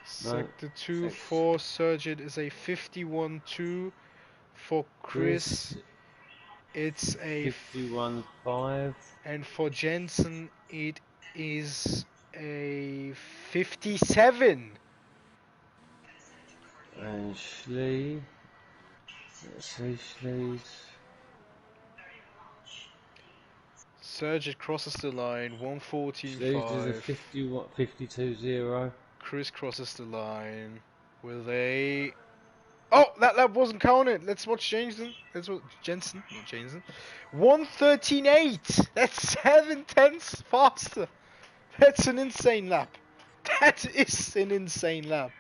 Sector 2 for Sergey is a 51.2. For Chris, it's a 51.5. And for Jensen, it is a 57. And Schlee. Let's see, Schlee's. Sergey crosses the line, 114.5. Schlee's is a 52.0. Chris crosses the line with a... Oh, that lap wasn't counted. Let's watch Jensen. Let's watch Jensen, not Jensen. 113.8. That's 7 tenths faster. That's an insane lap. That is an insane lap.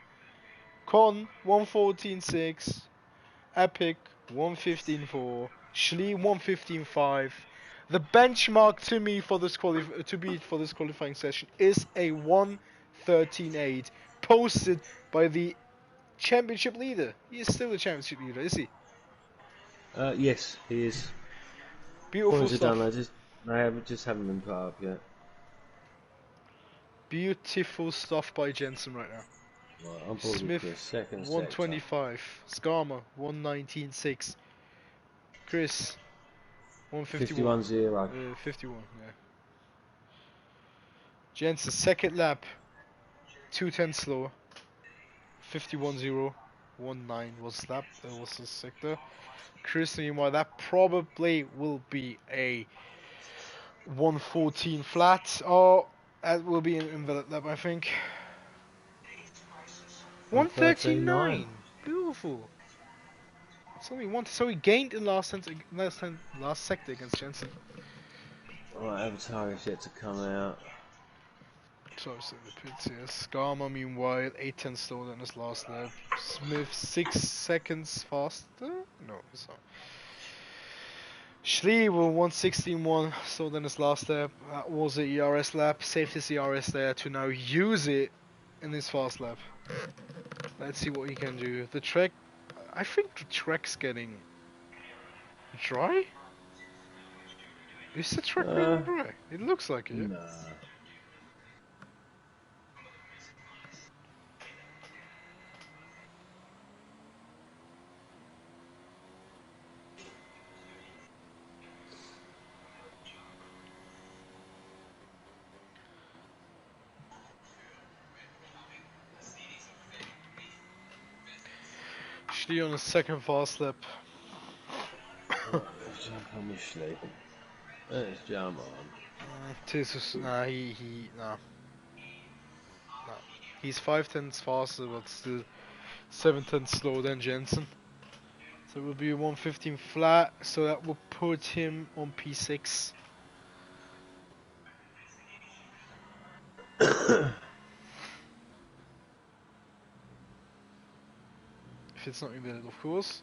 Con 114.6. Epic 115.4. Schlee 115.5. The benchmark to me for this qualifying session is a 113.8 posted by the championship leader. He is still the championship leader, is he? Yes, he is. Beautiful stuff. I just haven't been put up yet. Beautiful stuff by Jensen right now. Right, I'm Smith Chris, second 125. Skarma 119.6. Chris 151. 51.0. 51, yeah. Jensen second lap 210 slower. 51.0. 19 was lap. That was his sector. Chris, meanwhile, that probably will be a 114 flat. Oh, that will be an invalid lap, I think. 139. Beautiful. It's only one. So he gained in last sector against Jensen. Right, Avatar is yet to come out. So the pits here. Skarma, meanwhile, 8 tenths slower than his last lap. Smith 6 seconds faster. No, it's not. Schlee will 116.1 slower than his last lap. That was the ERS lap. Saved his ERS there to now use it in his fast lap. Let's see what he can do. The track, I think the track's getting dry. Is the track really dry? It looks like it. Nah. Schlee on the second fast lap. Let's jump on the Schlee. Let's jump on. Nah, nah. He's 5 tenths faster, but still 7 tenths slower than Jensen. So it will be a 115 flat, so that will put him on P6. If it's not invalid, of course.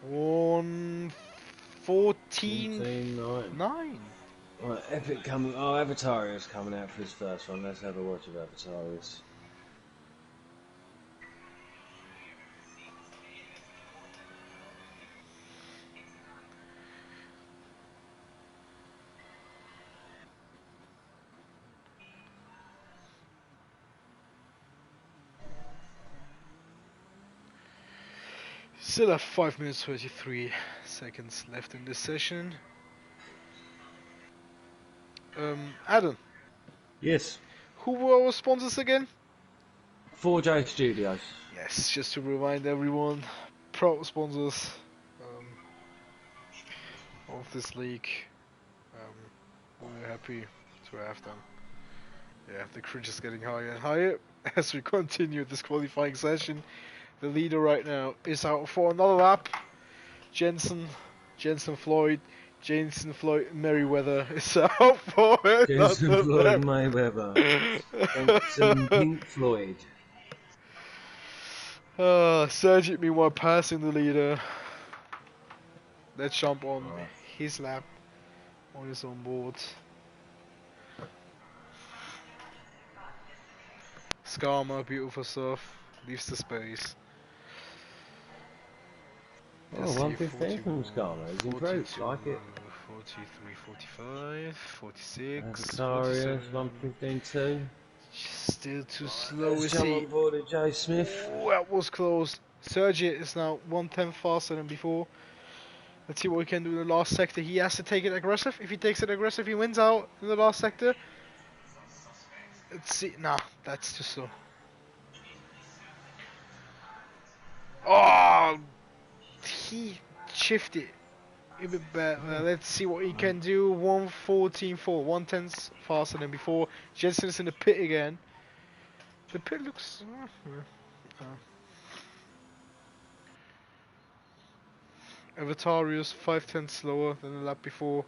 114.9. Right, Epic coming. Oh, Avatarius coming out for his first one. Let's have a watch of Avatarius. Still have 5 minutes 33 seconds left in this session. Adam. Yes. Who were our sponsors again? 4J Studios. Yes, just to remind everyone. proud sponsors of this league. We're happy to have them. Yeah, the cringe is getting higher and higher as we continue this qualifying session. The leader right now is out for another lap. Jensen Floyd Merriweather is out for Jensen another Floyd lap. Mayweather. Jensen Pink Floyd. Sergeant meanwhile passing the leader. Let's jump on his lap on his own board. Skarma, beautiful stuff. Leaves the space. Oh, 115 from Skarma. He's improved, like it. 43, 45, 46, Avataris, 47. 115 too. Still too slow, Let's is jump he? on board with Jay Smith. Oh, that was close. Sergio is now 1/10 faster than before. Let's see what we can do in the last sector. He has to take it aggressive. If he takes it aggressive, he wins out in the last sector. Let's see. Nah, that's too slow. Oh, he shifted a bit better. Let's see what he can do. 1:14.4, 1/10 faster than before. Jensen is in the pit again. The pit looks. Avatarius 5/10 slower than the lap before.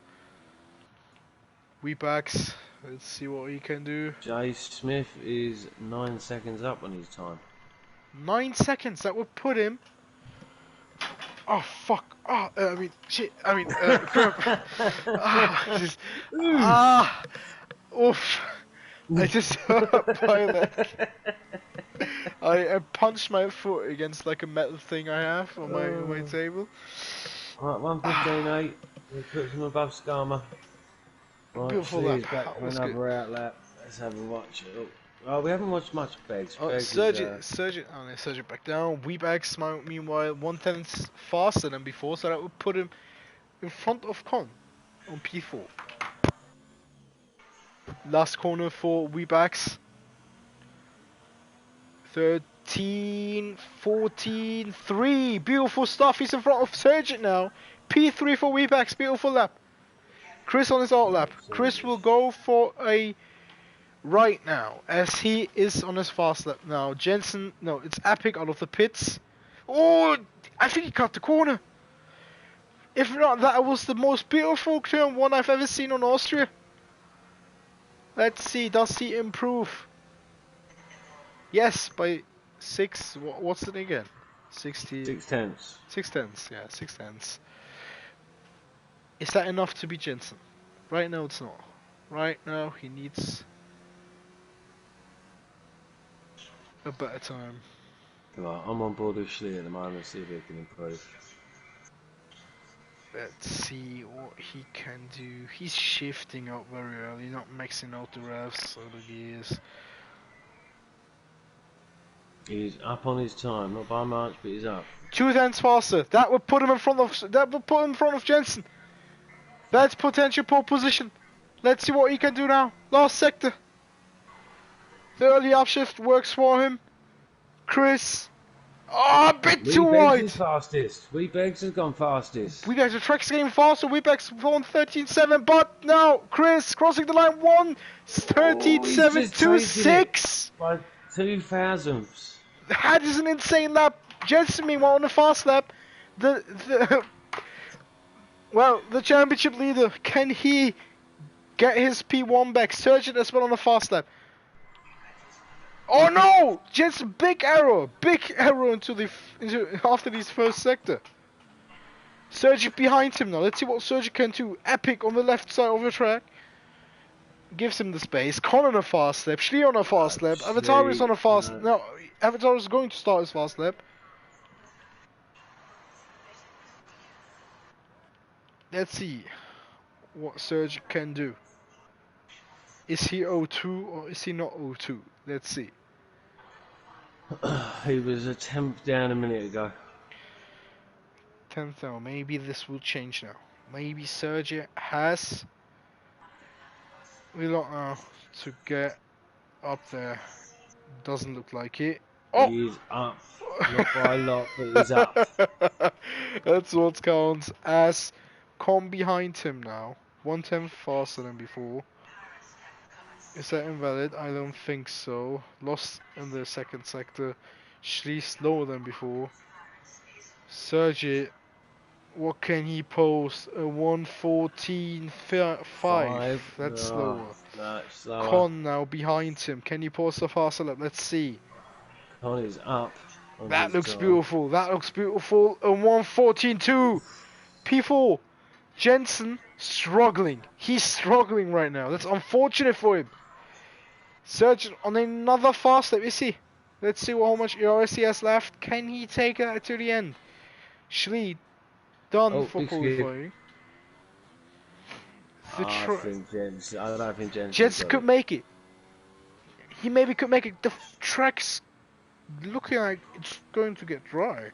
Weebacks. Let's see what he can do. Jay Smith is 9 seconds up on his time. 9 seconds. That would put him. Oh fuck! Oh, I mean, shit. I mean, crap. Oof! I just hurt my leg. I punched my foot against like a metal thing I have on my table. Right, 115.8. He puts him above Skarma. Right, Beautiful so lap. he's back That for was another good. out lap. Let's have a watch. Oh, we haven't watched much Beggs. Oh, Beggs Sergeant back down. Weebacks meanwhile 1/10 faster than before, so that would put him in front of Con on P4. Last corner for Weebacks. 13, 14, 3. Beautiful stuff. He's in front of Sergeant now. P3 for Weebacks. Beautiful lap. Chris on his out lap. Chris will go for a right now, as he is on his fast lap now. Jensen, no, it's Epic out of the pits. Oh, I think he cut the corner. If not, that was the most beautiful turn one I've ever seen on Austria. Let's see, does he improve? Yes, by 6, what's it again? 60... 6/10. 6/10, yeah, 6/10. Is that enough to beat Jensen? Right now it's not. Right now he needs a better time. Right, I'm on board with Schlee at the moment, see if he can improve. Let's see what he can do. He's shifting up very early, not maxing out the revs or the gears. He's up on his time, not by much, but he's up. 2/10 faster. That would put him in front of Jensen. That's potential pole position. Let's see what he can do now. Last sector. The early upshift works for him. Chris. Oh, a bit too wide. Is fastest. Weebeggs has gone fastest. Weebacks, the track's getting faster. Weebacks 1:13.7, but now Chris crossing the line 1:13.726. By 2 thousandths. That is an insane lap. Jensen meanwhile on a fast lap. The championship leader, can he get his P1 back? Sergeant as well on a fast lap. Oh no! Jensen, big error into after this first sector. Sergeant behind him now. Let's see what Sergeant can do. Epic on the left side of the track. Gives him the space. Con on a fast lap. Schlee on a fast lap. Avatar is on a fast... No, Avatar is going to start his fast lap. Let's see what Sergeant can do. Is he O2 or is he not O2? Let's see. He was a 10th down a minute ago. 10th down. Maybe this will change now. Maybe Sergeant has... We don't know to get up there. Doesn't look like it. Oh! He's up. Not by a lot, but he's up. That's what counts as come behind him now. 1/10 faster than before. Is that invalid? I don't think so. Lost in the second sector. Shri slower than before. Sergey, what can he post? A 1:14.5. 5. That's slower. No, it's slower. Con now behind him. Can he post a faster lap? Let's see. Connie's up on That his looks time. beautiful. That looks beautiful. A 1:14.2. P4. Jensen struggling. He's struggling right now. That's unfortunate for him. Surgeon on another fast lap. Is he? Let's see how much ERS he has left. Can he take it to the end? Schlee done Oh, for big skip. qualifying. I think Jensen. I don't think Jensen's Jensen got could it. make it. He maybe could make it. The track's looking like it's going to get dry.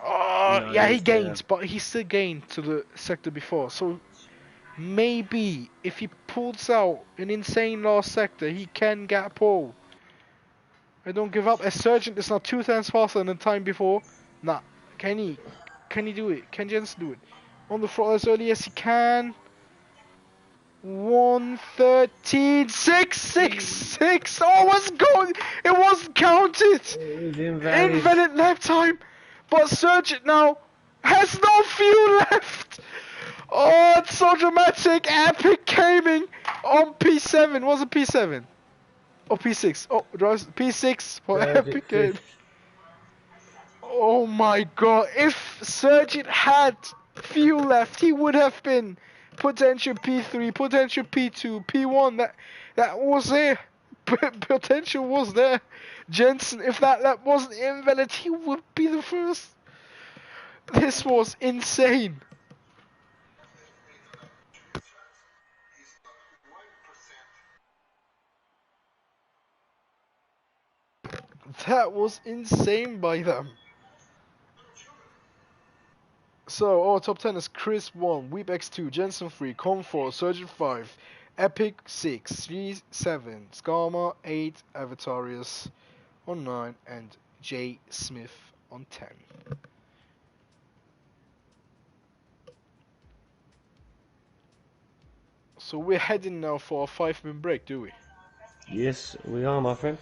Oh, No, yeah, he he's there. gained, but he still gained to the sector before. So maybe if he pulls out an insane last sector, he can get pole. I don't give up. A Surgeon is now 2 times faster than the time before. Nah, can he? Can he do it? Can Jensen do it? On the throttle as early as he can. 1:13.666. Oh, what's going? It wasn't counted. It was invalid. Invalid lap time. But Surgeon now has no fuel left. Oh, it's so dramatic. Epic gaming on P7. Was it P7? Or P6? Oh, P6 for Surgeon Epic Gaming. 5th. Oh my god, if Sergeant had fuel left, he would have been potential P3, potential P2, P1. That was there. Potential was there. Jensen, if that lap wasn't invalid, he would be the first. This was insane. That was insane by them. So, our top 10 is Chris 1, Weep X2, Jensen 3, Com 4, Surgeon 5, Epic 6, 3 7, Skarma 8, Avatarius on 9, and Jay Smith on 10. So we're heading now for a 5-minute break, do we? Yes, we are, my friend.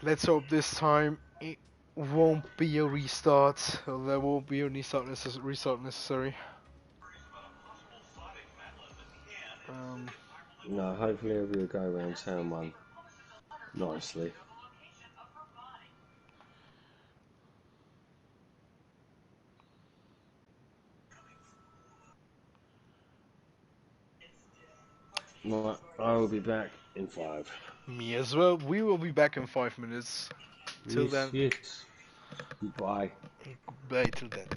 Let's hope this time it won't be a restart, or there won't be a restart necessary. Um, No, hopefully we'll go around town one nicely. Right, I will be back in 5. Me as well. We will be back in 5 minutes. Till Yes, then, yes. Goodbye. bye till then.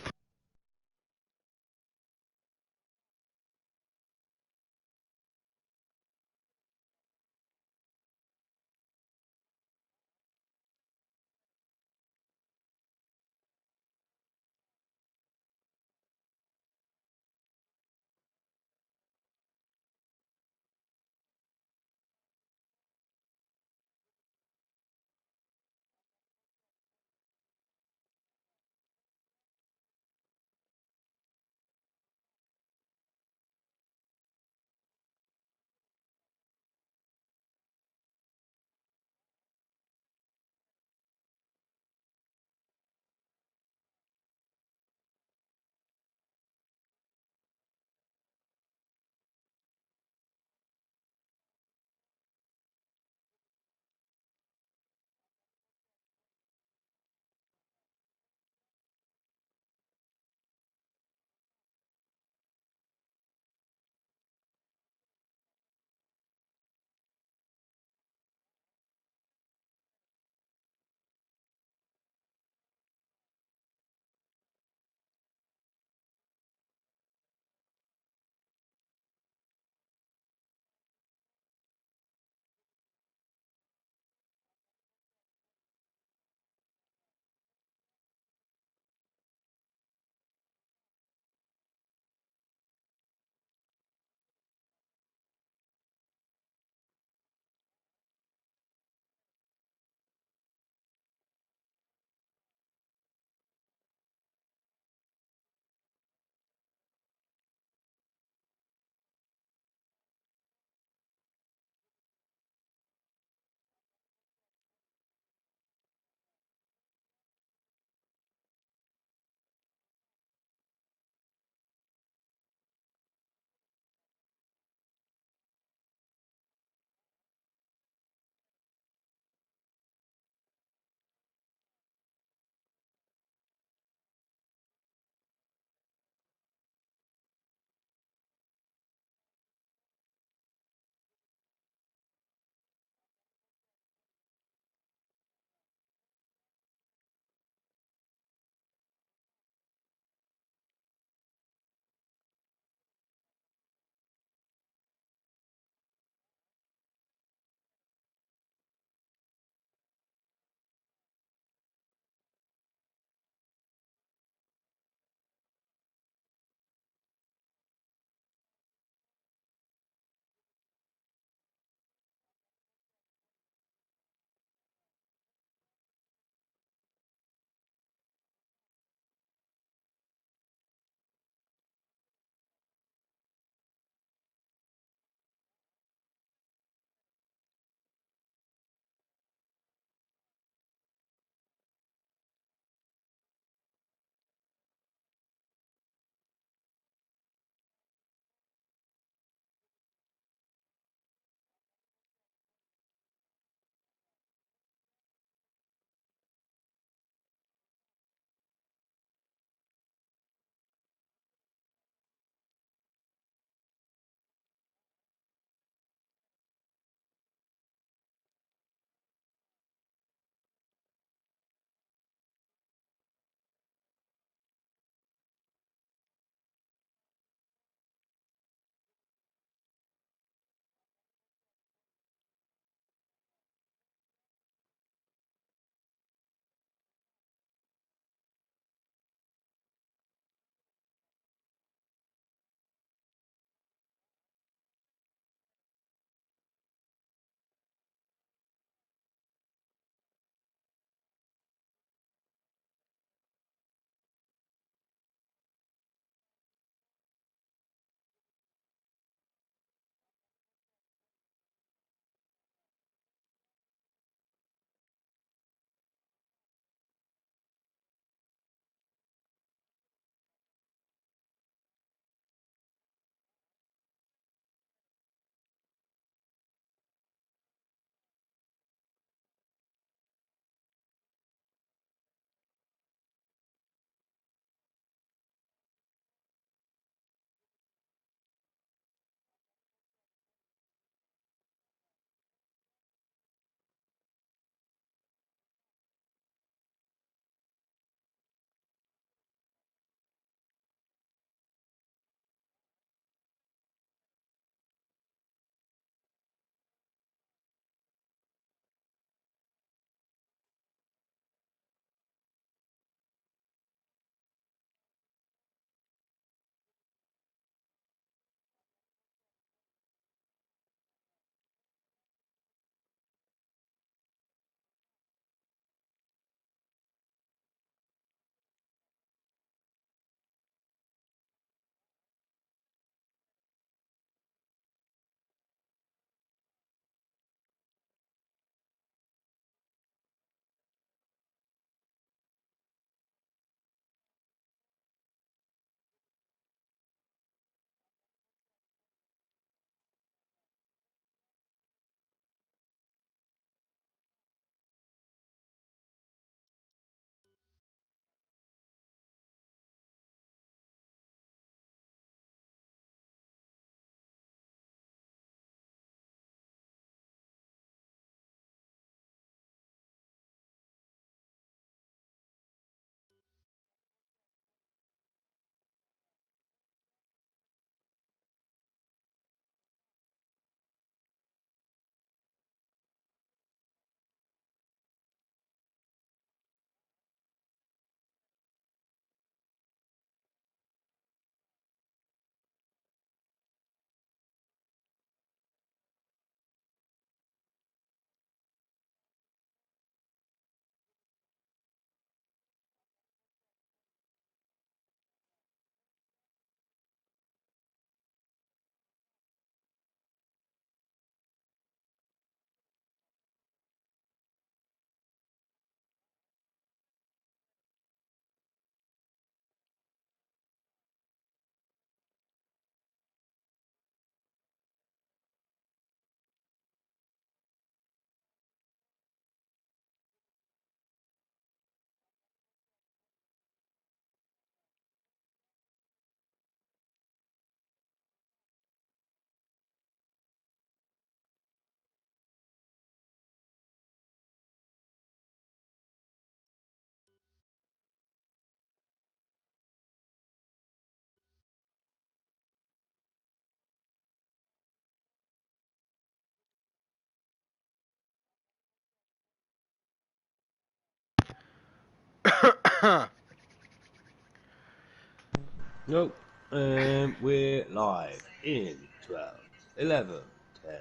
Nope. We're live in 12, 11, 10,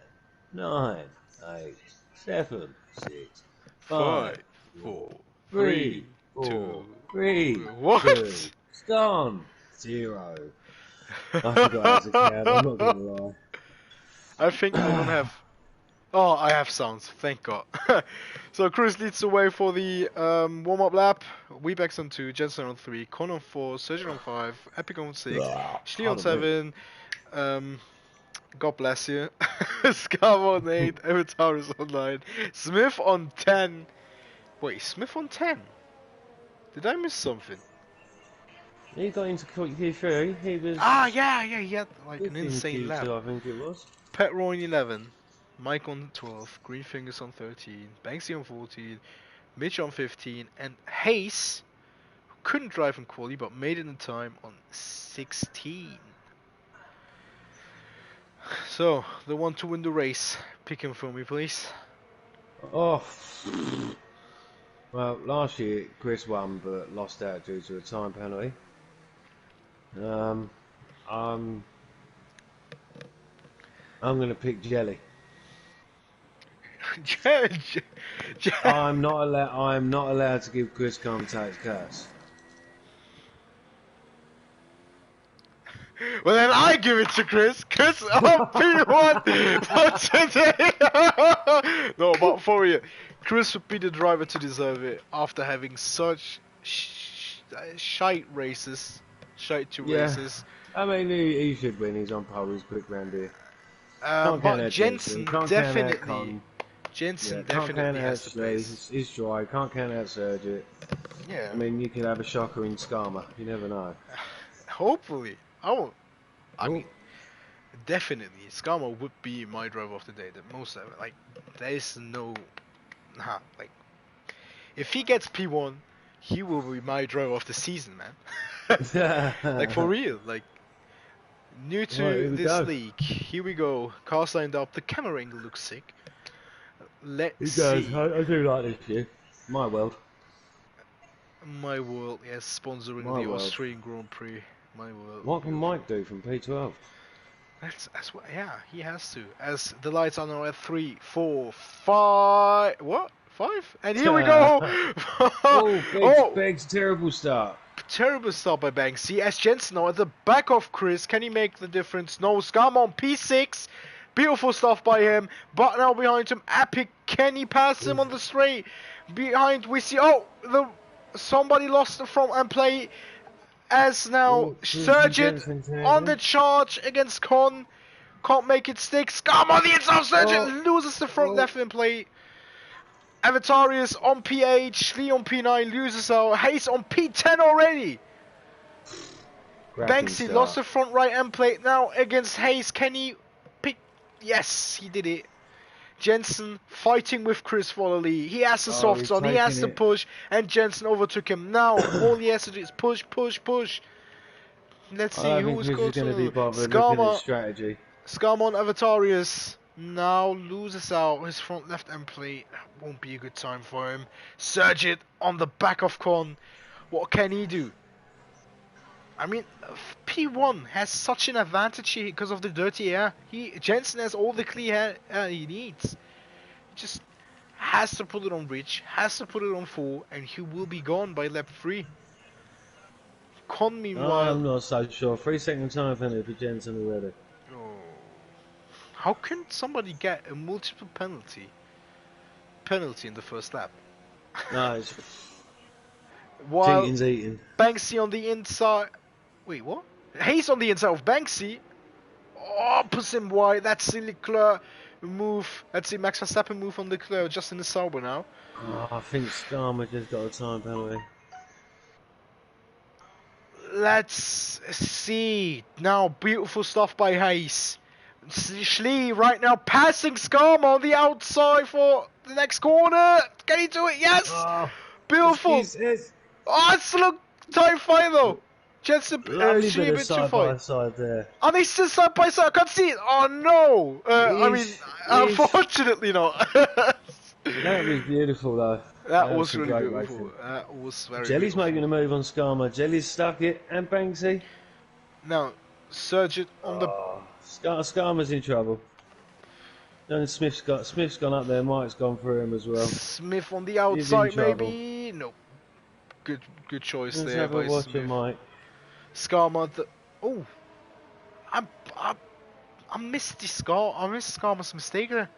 9, 8, 7, 6, 5, 5, 4, 4, 3, 3, 2. 4, 3, What? 2, stun, 0. I forgot how to count, I'm not gonna lie. I think I don't have. Oh, I have sounds. Thank God. So Cruz leads the way for the warm-up lap. Weebex on 2, Jensen on 3, Con on 4, Surgeon on 5, Epic on 6, Schlee on Pardon me. 7. God bless you. Scarvo on 8, Evitaris on 9, Smith on 10. Wait, Smith on 10? Did I miss something? He got into Q3, he Ah, was yeah, he had like an fifth in insane lap. Q2, I think it was. Pet Roy on 11, Mike on 12, Greenfingers on 13, Banksy on 14, Mitch on 15, and Hayes, who couldn't drive in quali but made it in time, on 16. So, the one to win the race. Pick him for me, please. Oh, well, last year Chris won but lost out due to a time penalty. I'm going to pick Jelly. I'm not allowed to give Chris commentator's curse. Well, then I give it to Chris. Chris on P1 for today. No, but for real, Chris would be the driver to deserve it after having such shite races, shite two races. I mean, he should win. He's on pole. He's quick round here. Can't count But out Jensen Can't definitely, count out Con. Jensen Can't count definitely out has the Slee. pace. He's dry. Can't count out Sergio. Yeah. I mean, you could have a shocker in Skarma. You never know. Hopefully, I mean, definitely, Skama would be my driver of the day. The most of it. Like, there is no, like, if he gets P1, he will be my driver of the season, man. Like, for real. Like, new to this league. Here we go. Cars lined up. The camera angle looks sick. Let's see. I do like this year. My world. My World, yes, sponsoring My the world. Austrian Grand Prix. My World. What can Mike do from P12? That's what. Yeah, he has to. As the lights are now at 3, 4, 5. What? 5? And here we go. Beg's terrible start. Terrible start by Banksy. As Jensen now at the back of Chris. Can he make the difference? No. Scum on P6. Beautiful stuff by him. But now behind him, Epic. Can he pass him on the straight? Behind we see. Somebody lost the front and play. As now Surgeon on the charge against Con. Can't make it stick. Scum on the inside. Surgeon loses the front left in play. Avatarius on P8. Lee on P9 loses out. Hayes on P10 already. Banksy lost the front right end plate now against Hayes. Can he pick? Yes, he did it. Jensen fighting with Chris for the lead. He has the soft on, he has the push, and Jensen overtook him. Now, all he has to do is push, push, push. Let's see who's going to be strategy. Skarma on Avatarius. Now loses out his front left end plate. Won't be a good time for him. Surge on the back of Con. What can he do? I mean, P1 has such an advantage here because of the dirty air. Jensen has all the clear air he needs. He just has to put it on bridge, has to put it on 4, and he will be gone by lap 3. Con, meanwhile... I'm not so sure. 3 second time penalty for Jensen already. Oh. How can somebody get a multiple penalty in the first lap? No, it's... While cheating's eating. Banksy on the inside... Wait, what? Hayes on the inside of Banksy. Oh, puts him wide. That's the Leclerc move. That's the Max Verstappen move on Leclerc, just in the Sauber now. Oh, I think Skarma just got a time penalty. Let's see. Now, beautiful stuff by Hayes. Schlee right now passing Skarma on the outside for the next corner. Can he do it? Yes! Beautiful! It's a time fight though. Jensen, Schlee a bit too far. Are they still side by side? I can't see it. Oh no! I mean, unfortunately not. That was beautiful though. That was some really great beautiful. racing. That was very Jelly's beautiful. making a move on Skarma. Jelly's stuck it, and Banksy. Now, Surgeon on the... Skarma's in trouble. And Smith's gone up there. Mike's gone for him as well. Smith on the He's in outside, trouble. maybe? Nope. Good choice Let's there have a by watch of Smith. Mike. Skarma, oh, I missed Skarma's mistake there.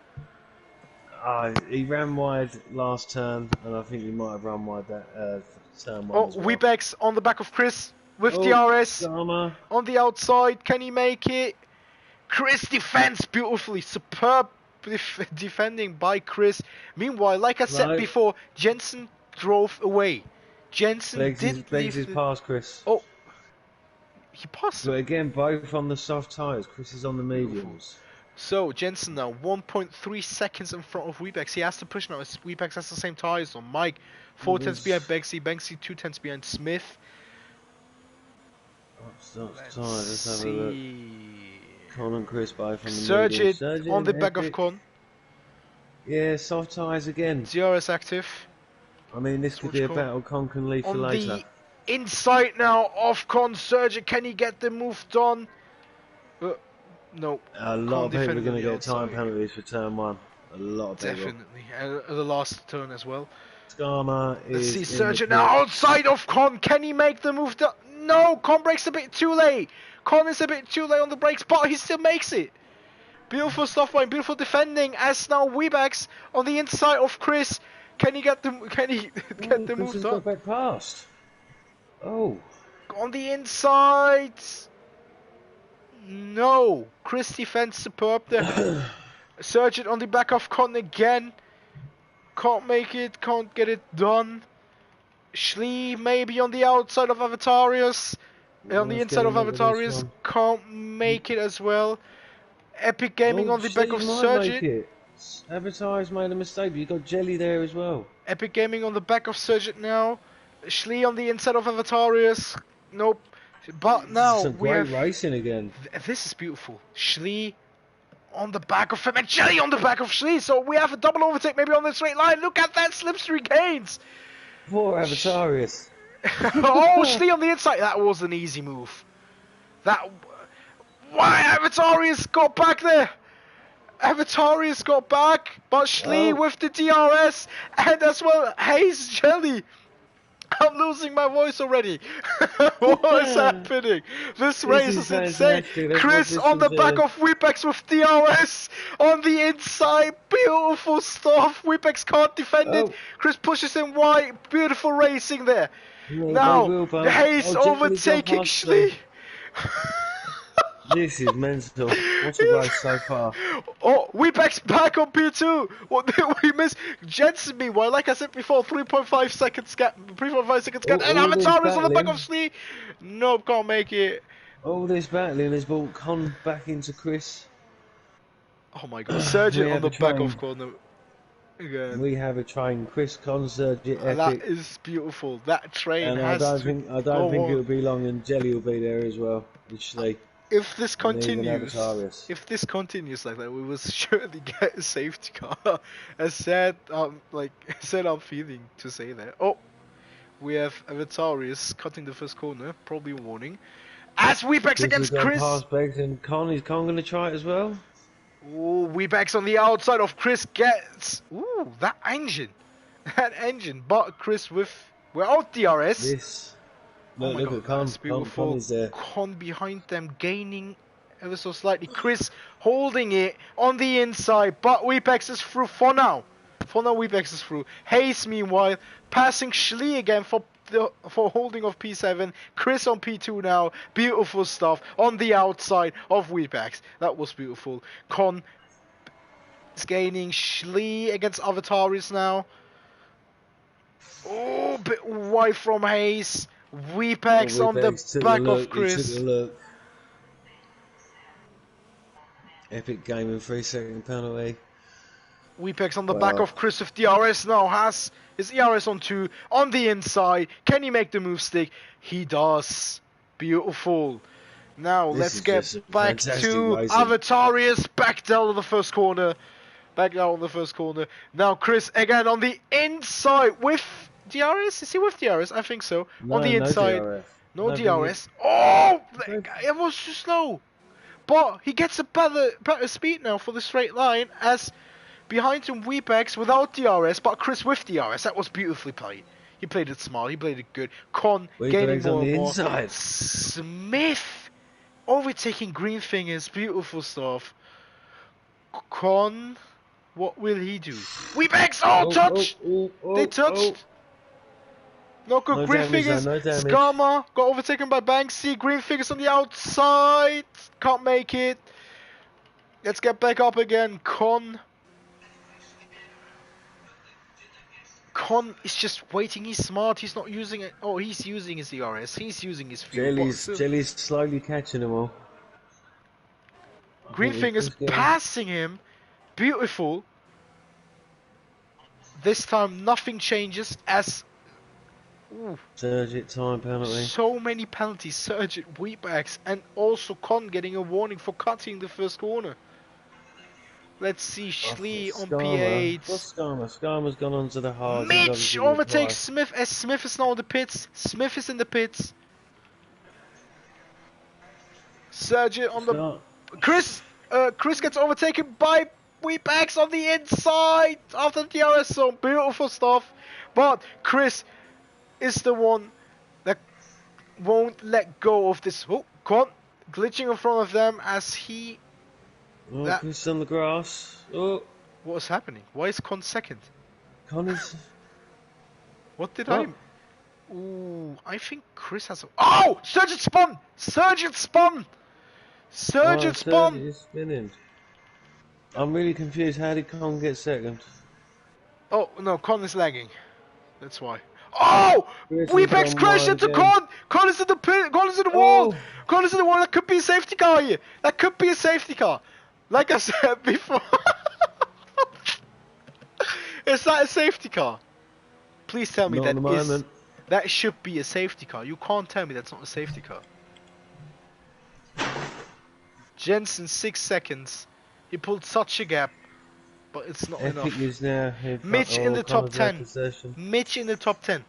He ran wide last turn, and I think he might have run wide that turn one Oh, as well. Weebex on the back of Chris with DRS Skarma. on the outside. Can he make it? Chris defends beautifully. Superb defending by Chris. Meanwhile, like I said before, Jensen drove away. Jensen didn't leave. Legs is past Chris. Oh, he passed. But again, both on the soft tyres. Chris is on the mediums. So Jensen now 1.3 seconds in front of Weebex. He has to push now. Weebex has the same tyres on Mike. 4 tenths behind Banksy, 2 tenths behind Smith. Let's have a look. Con and Chris both on the Surgeon on the back Epic. of Con. Yeah, soft tyres again. DRS active. I mean, this could be a battle Con can leave for later. On the inside now of Con. Surgeon, can he get the move done? No. A lot of people are going to get time penalties for turn one. A lot of people. Definitely. And the last turn as well. Skarma is. Let's see Surgeon now outside of Con. Can he make the move done? No, Con breaks a bit too late. Con is a bit too late on the brakes, but he still makes it. Beautiful stuff by beautiful defending. As now Weebex on the inside of Chris. Can he get the move Chris done? got back past. Oh. On the inside. No. Chris defends superb there. Surgeon on the back of Con again. Can't make it. Can't get it done. Schlee maybe on the outside of Avatarius. On the inside of Avatarius. Can't make it as well. Epic Gaming on the back of Surgeon. Avatarius made a mistake, but you got Jelly there as well. Epic Gaming on the back of Surgeon now. Schlee on the inside of Avatarius. Nope. But now some great racing again. This is beautiful. Schlee on the back of him and Jelly on the back of Schlee. So we have a double overtake maybe on the straight line. Look at that slipstream gains. Poor Avatarius. Oh, Schlee on the inside. That was an easy move. Why Avatarius got back there? Avatarius got back, but Schlee with the DRS and as well Hayes Jelly. I'm losing my voice already. What is happening? This race is insane. Chris on the back of Weebex with DRS on the inside. Beautiful stuff. Weebex can't defend it. Chris pushes him wide. Beautiful racing there. Now, Hayes overtaking Schlee. This is mental. What's the race so far? Oh, Weebex back on P2. What did we miss? Jensen, meanwhile, like I said before, 3.5 seconds gap, 3.5 seconds gap, and Avatar is on the back of Schlee. Nope, can't make it. All this battling has brought Con back into Chris. Oh my god, Surgeon on the back of Con. Again. We have a train, Chris Con, Surgeon, Epic. That is beautiful. That train and has I don't think it'll be long, and Jelly will be there as well, with Schlee. If this continues like that, we will surely get a safety car. As sad, I'm feeling to say that. Oh, we have Avatarius cutting the first corner, probably a warning. As Weebex against Chris. Past Bex and Con, is Con going to try it as well? Ooh, Weebex on the outside of Chris gets. Ooh, that engine, but Chris without DRS. No, look at Con. Con is there. Con behind them, gaining ever so slightly. Chris holding it on the inside, but Weebex is through for now. Weebex is through. Hayes, meanwhile, passing Schlee again for holding of P7. Chris on P2 now. Beautiful stuff on the outside of Weebex. That was beautiful. Con is gaining. Schlee against Avataris now. Oh, bit wide from Hayes. Weebex on the back of Chris. Epic Gaming 3 second penalty. Weebex on the back of Chris with DRS now has his ERS on 2 on the inside. Can he make the move stick? He does. Beautiful. Now let's get back to Avatarius back down to the first corner. Back out on the first corner. Now Chris again on the inside with DRS. Is he with DRS? I think so. On No, the no inside. DRS. No I think DRS. Oh! No. It was too slow. But he gets a better speed now for the straight line as behind him Weebex without DRS, but Chris with DRS. That was beautifully played. He played it smart. He played it good. Con gaining Weebeck's more on and the more. inside. Smith overtaking green fingers. Beautiful stuff. Con, what will he do? Weebex! Oh, touch! They touched. No good. No Green damage, fingers. no damage. Skama got overtaken by Banksy. Green fingers on the outside. Can't make it. Let's get back up again. Con is just waiting. He's smart. He's not using it. Oh, he's using his ERS. He's using his fuel. Jelly's slowly catching them all. Green fingers passing him. Beautiful. This time nothing changes as... Ooh. Surge time penalty. So many penalties. Surge at Wheatbacks and also Con getting a warning for cutting the first corner. Let's see Schlee on P8. What's Skama? Skama's gone onto the hard. Mitch overtakes Smith as Smith is now in the pits. Smith is in the pits. Sergio on the... Chris gets overtaken by Wheatbacks on the inside after the DRS zone. Beautiful stuff. But Chris is the one that won't let go of this. Oh, Con glitching in front of them as he... Oh, Chris on the grass. Oh. What is happening? Why is Con second? Con is... What did I... Ooh, I think Chris has a... Oh! Surgeon spun! Surgeon spun! Surgeon spun! Is spinning. I'm really confused. How did Con get second? Oh, no, Con is lagging. That's why. Oh! Weepex crashed into Con! Con is in the pit! Con is in the wall! Con is in the wall! That could be a safety car here! That could be a safety car! Like I said before. Is that a safety car? Please tell me that should be a safety car. You can't tell me that's not a safety car. Jensen 6 seconds. He pulled such a gap, but it's not enough. Is now Mitch in the top 10. Mitch in the top 10.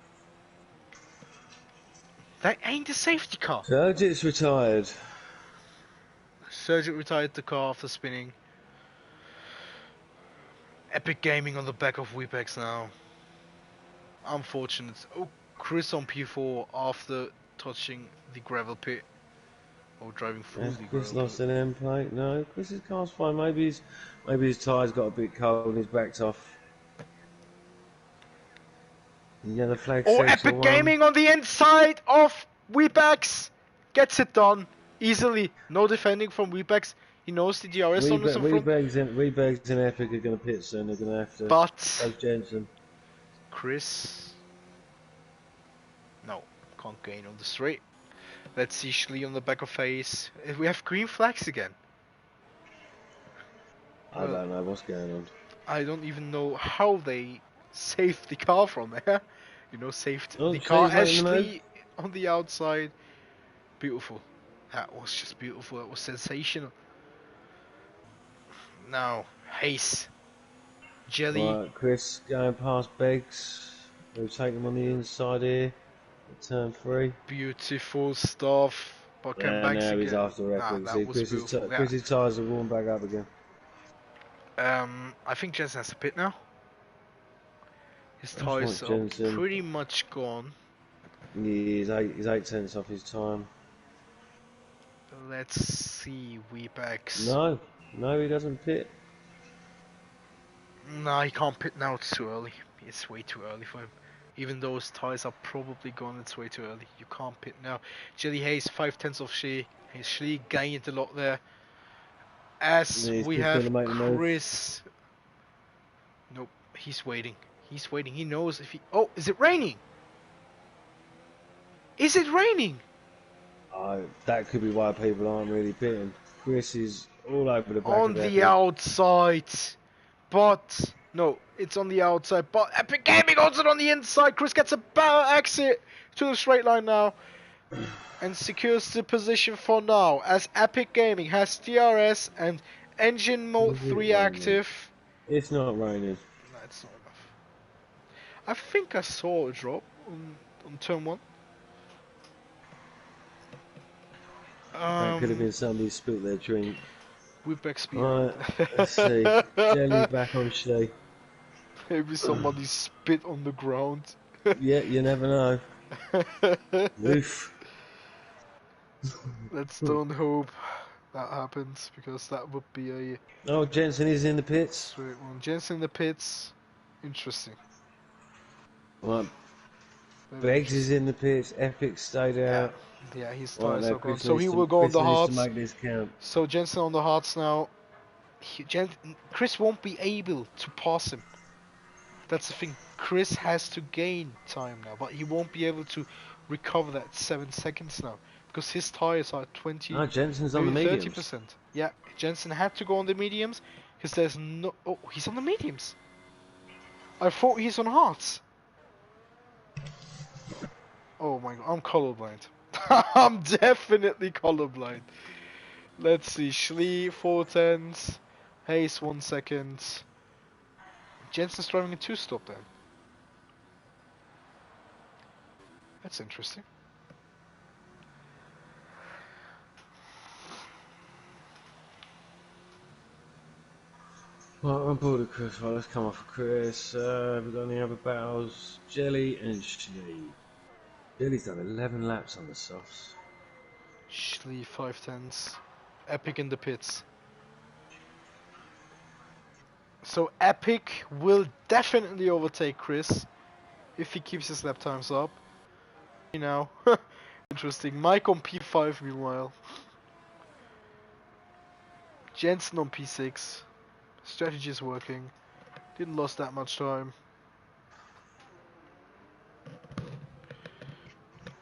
That ain't a safety car. Sergeant's retired. Sergeant retired the car after spinning. Epic Gaming on the back of Weepex now. Unfortunate. Oh, Chris on P4 after touching the gravel pit. Or driving through the gravel Chris lost an end plate. No, Chris's car's fine. Maybe his tyres got a bit cold and his back's off. Yellow flag. Oh, Epic Gaming on the inside of Weepex. Gets it done. Easily. No defending from Weepex. He knows the DRS on us in front. Weebegs and Epic are going to pit soon. They're going to have to... But... Jensen. Chris... No. Can't gain on the straight. Let's see Schlee on the back of face. We have green flags again. I don't know what's going on. I don't even know how they saved the car from there. You know, saved the car. Ashley on the outside. Beautiful. That was just beautiful. That was sensational. Now, Hayes. Jelly. Right, Chris going past Beggs. We'll take him on the inside here. Turn 3. Beautiful stuff. But now he's after Epic. Chris's tyres are warmed back up again. I think Jensen has to pit now. His tyres are pretty much gone. Yeah, he's 8 tenths off his time. Let's see, Weepex. No, he doesn't pit. No, he can't pit now. It's too early. It's way too early for him. Even though his tyres are probably gone, it's way too early. You can't pit now. Jelly Hayes, 5 tenths off Schlee. Schlee gained a lot there. As we have Chris. Nope, he's waiting. He's waiting. He knows if he... Oh, is it raining? Is it raining? That could be why people aren't really pitting. Chris is all over the back on the outside. But... No, it's on the outside. But Epic Gaming owns it on the inside. Chris gets a better exit to the straight line now. And secures the position for now. As Epic Gaming has DRS and engine mode 3 active. It's not raining. No, it's not enough. I think I saw a drop on turn 1. That could have been somebody spilt their drink. We're back speed. Alright, let's see. Jelly back on Shay. Maybe somebody spit on the ground. Yeah, you never know. Oof. Let's don't hope that happens, because that would be a Oh, Jensen is in the pits. sweet one. Jensen in the pits. Interesting. Right, Very Beggs is interesting. in the pits. Epic stayed Yeah, out. yeah, his Right, tires now are gone. Chris So needs he to, will go on Chris the needs to hards. make this count. So Jensen on the hards now. Chris won't be able to pass him. That's the thing. Chris has to gain time now, but he won't be able to recover that 7 seconds now, because his tires are 20, Ah, Jensen's on the maybe mediums. 30%. Yeah, Jensen had to go on the mediums because there's no. Oh, he's on the mediums. I thought he's on hards. Oh my god, I'm colorblind. I'm definitely colorblind. Let's see, Schlee 4 tenths, Hayes 1 second. Jensen's driving a 2-stop then. That's interesting. Right, we're on board with Chris. Right, let's come off of Chris. We've got any other battles? Jelly and Shay. Jelly's done 11 laps on the softs. Schlee 5 tenths. Epic in the pits. So Epic will definitely overtake Chris if he keeps his lap times up. You know, interesting. Mike on P5 meanwhile. Jensen on P6. Strategy is working. Didn't lose that much time.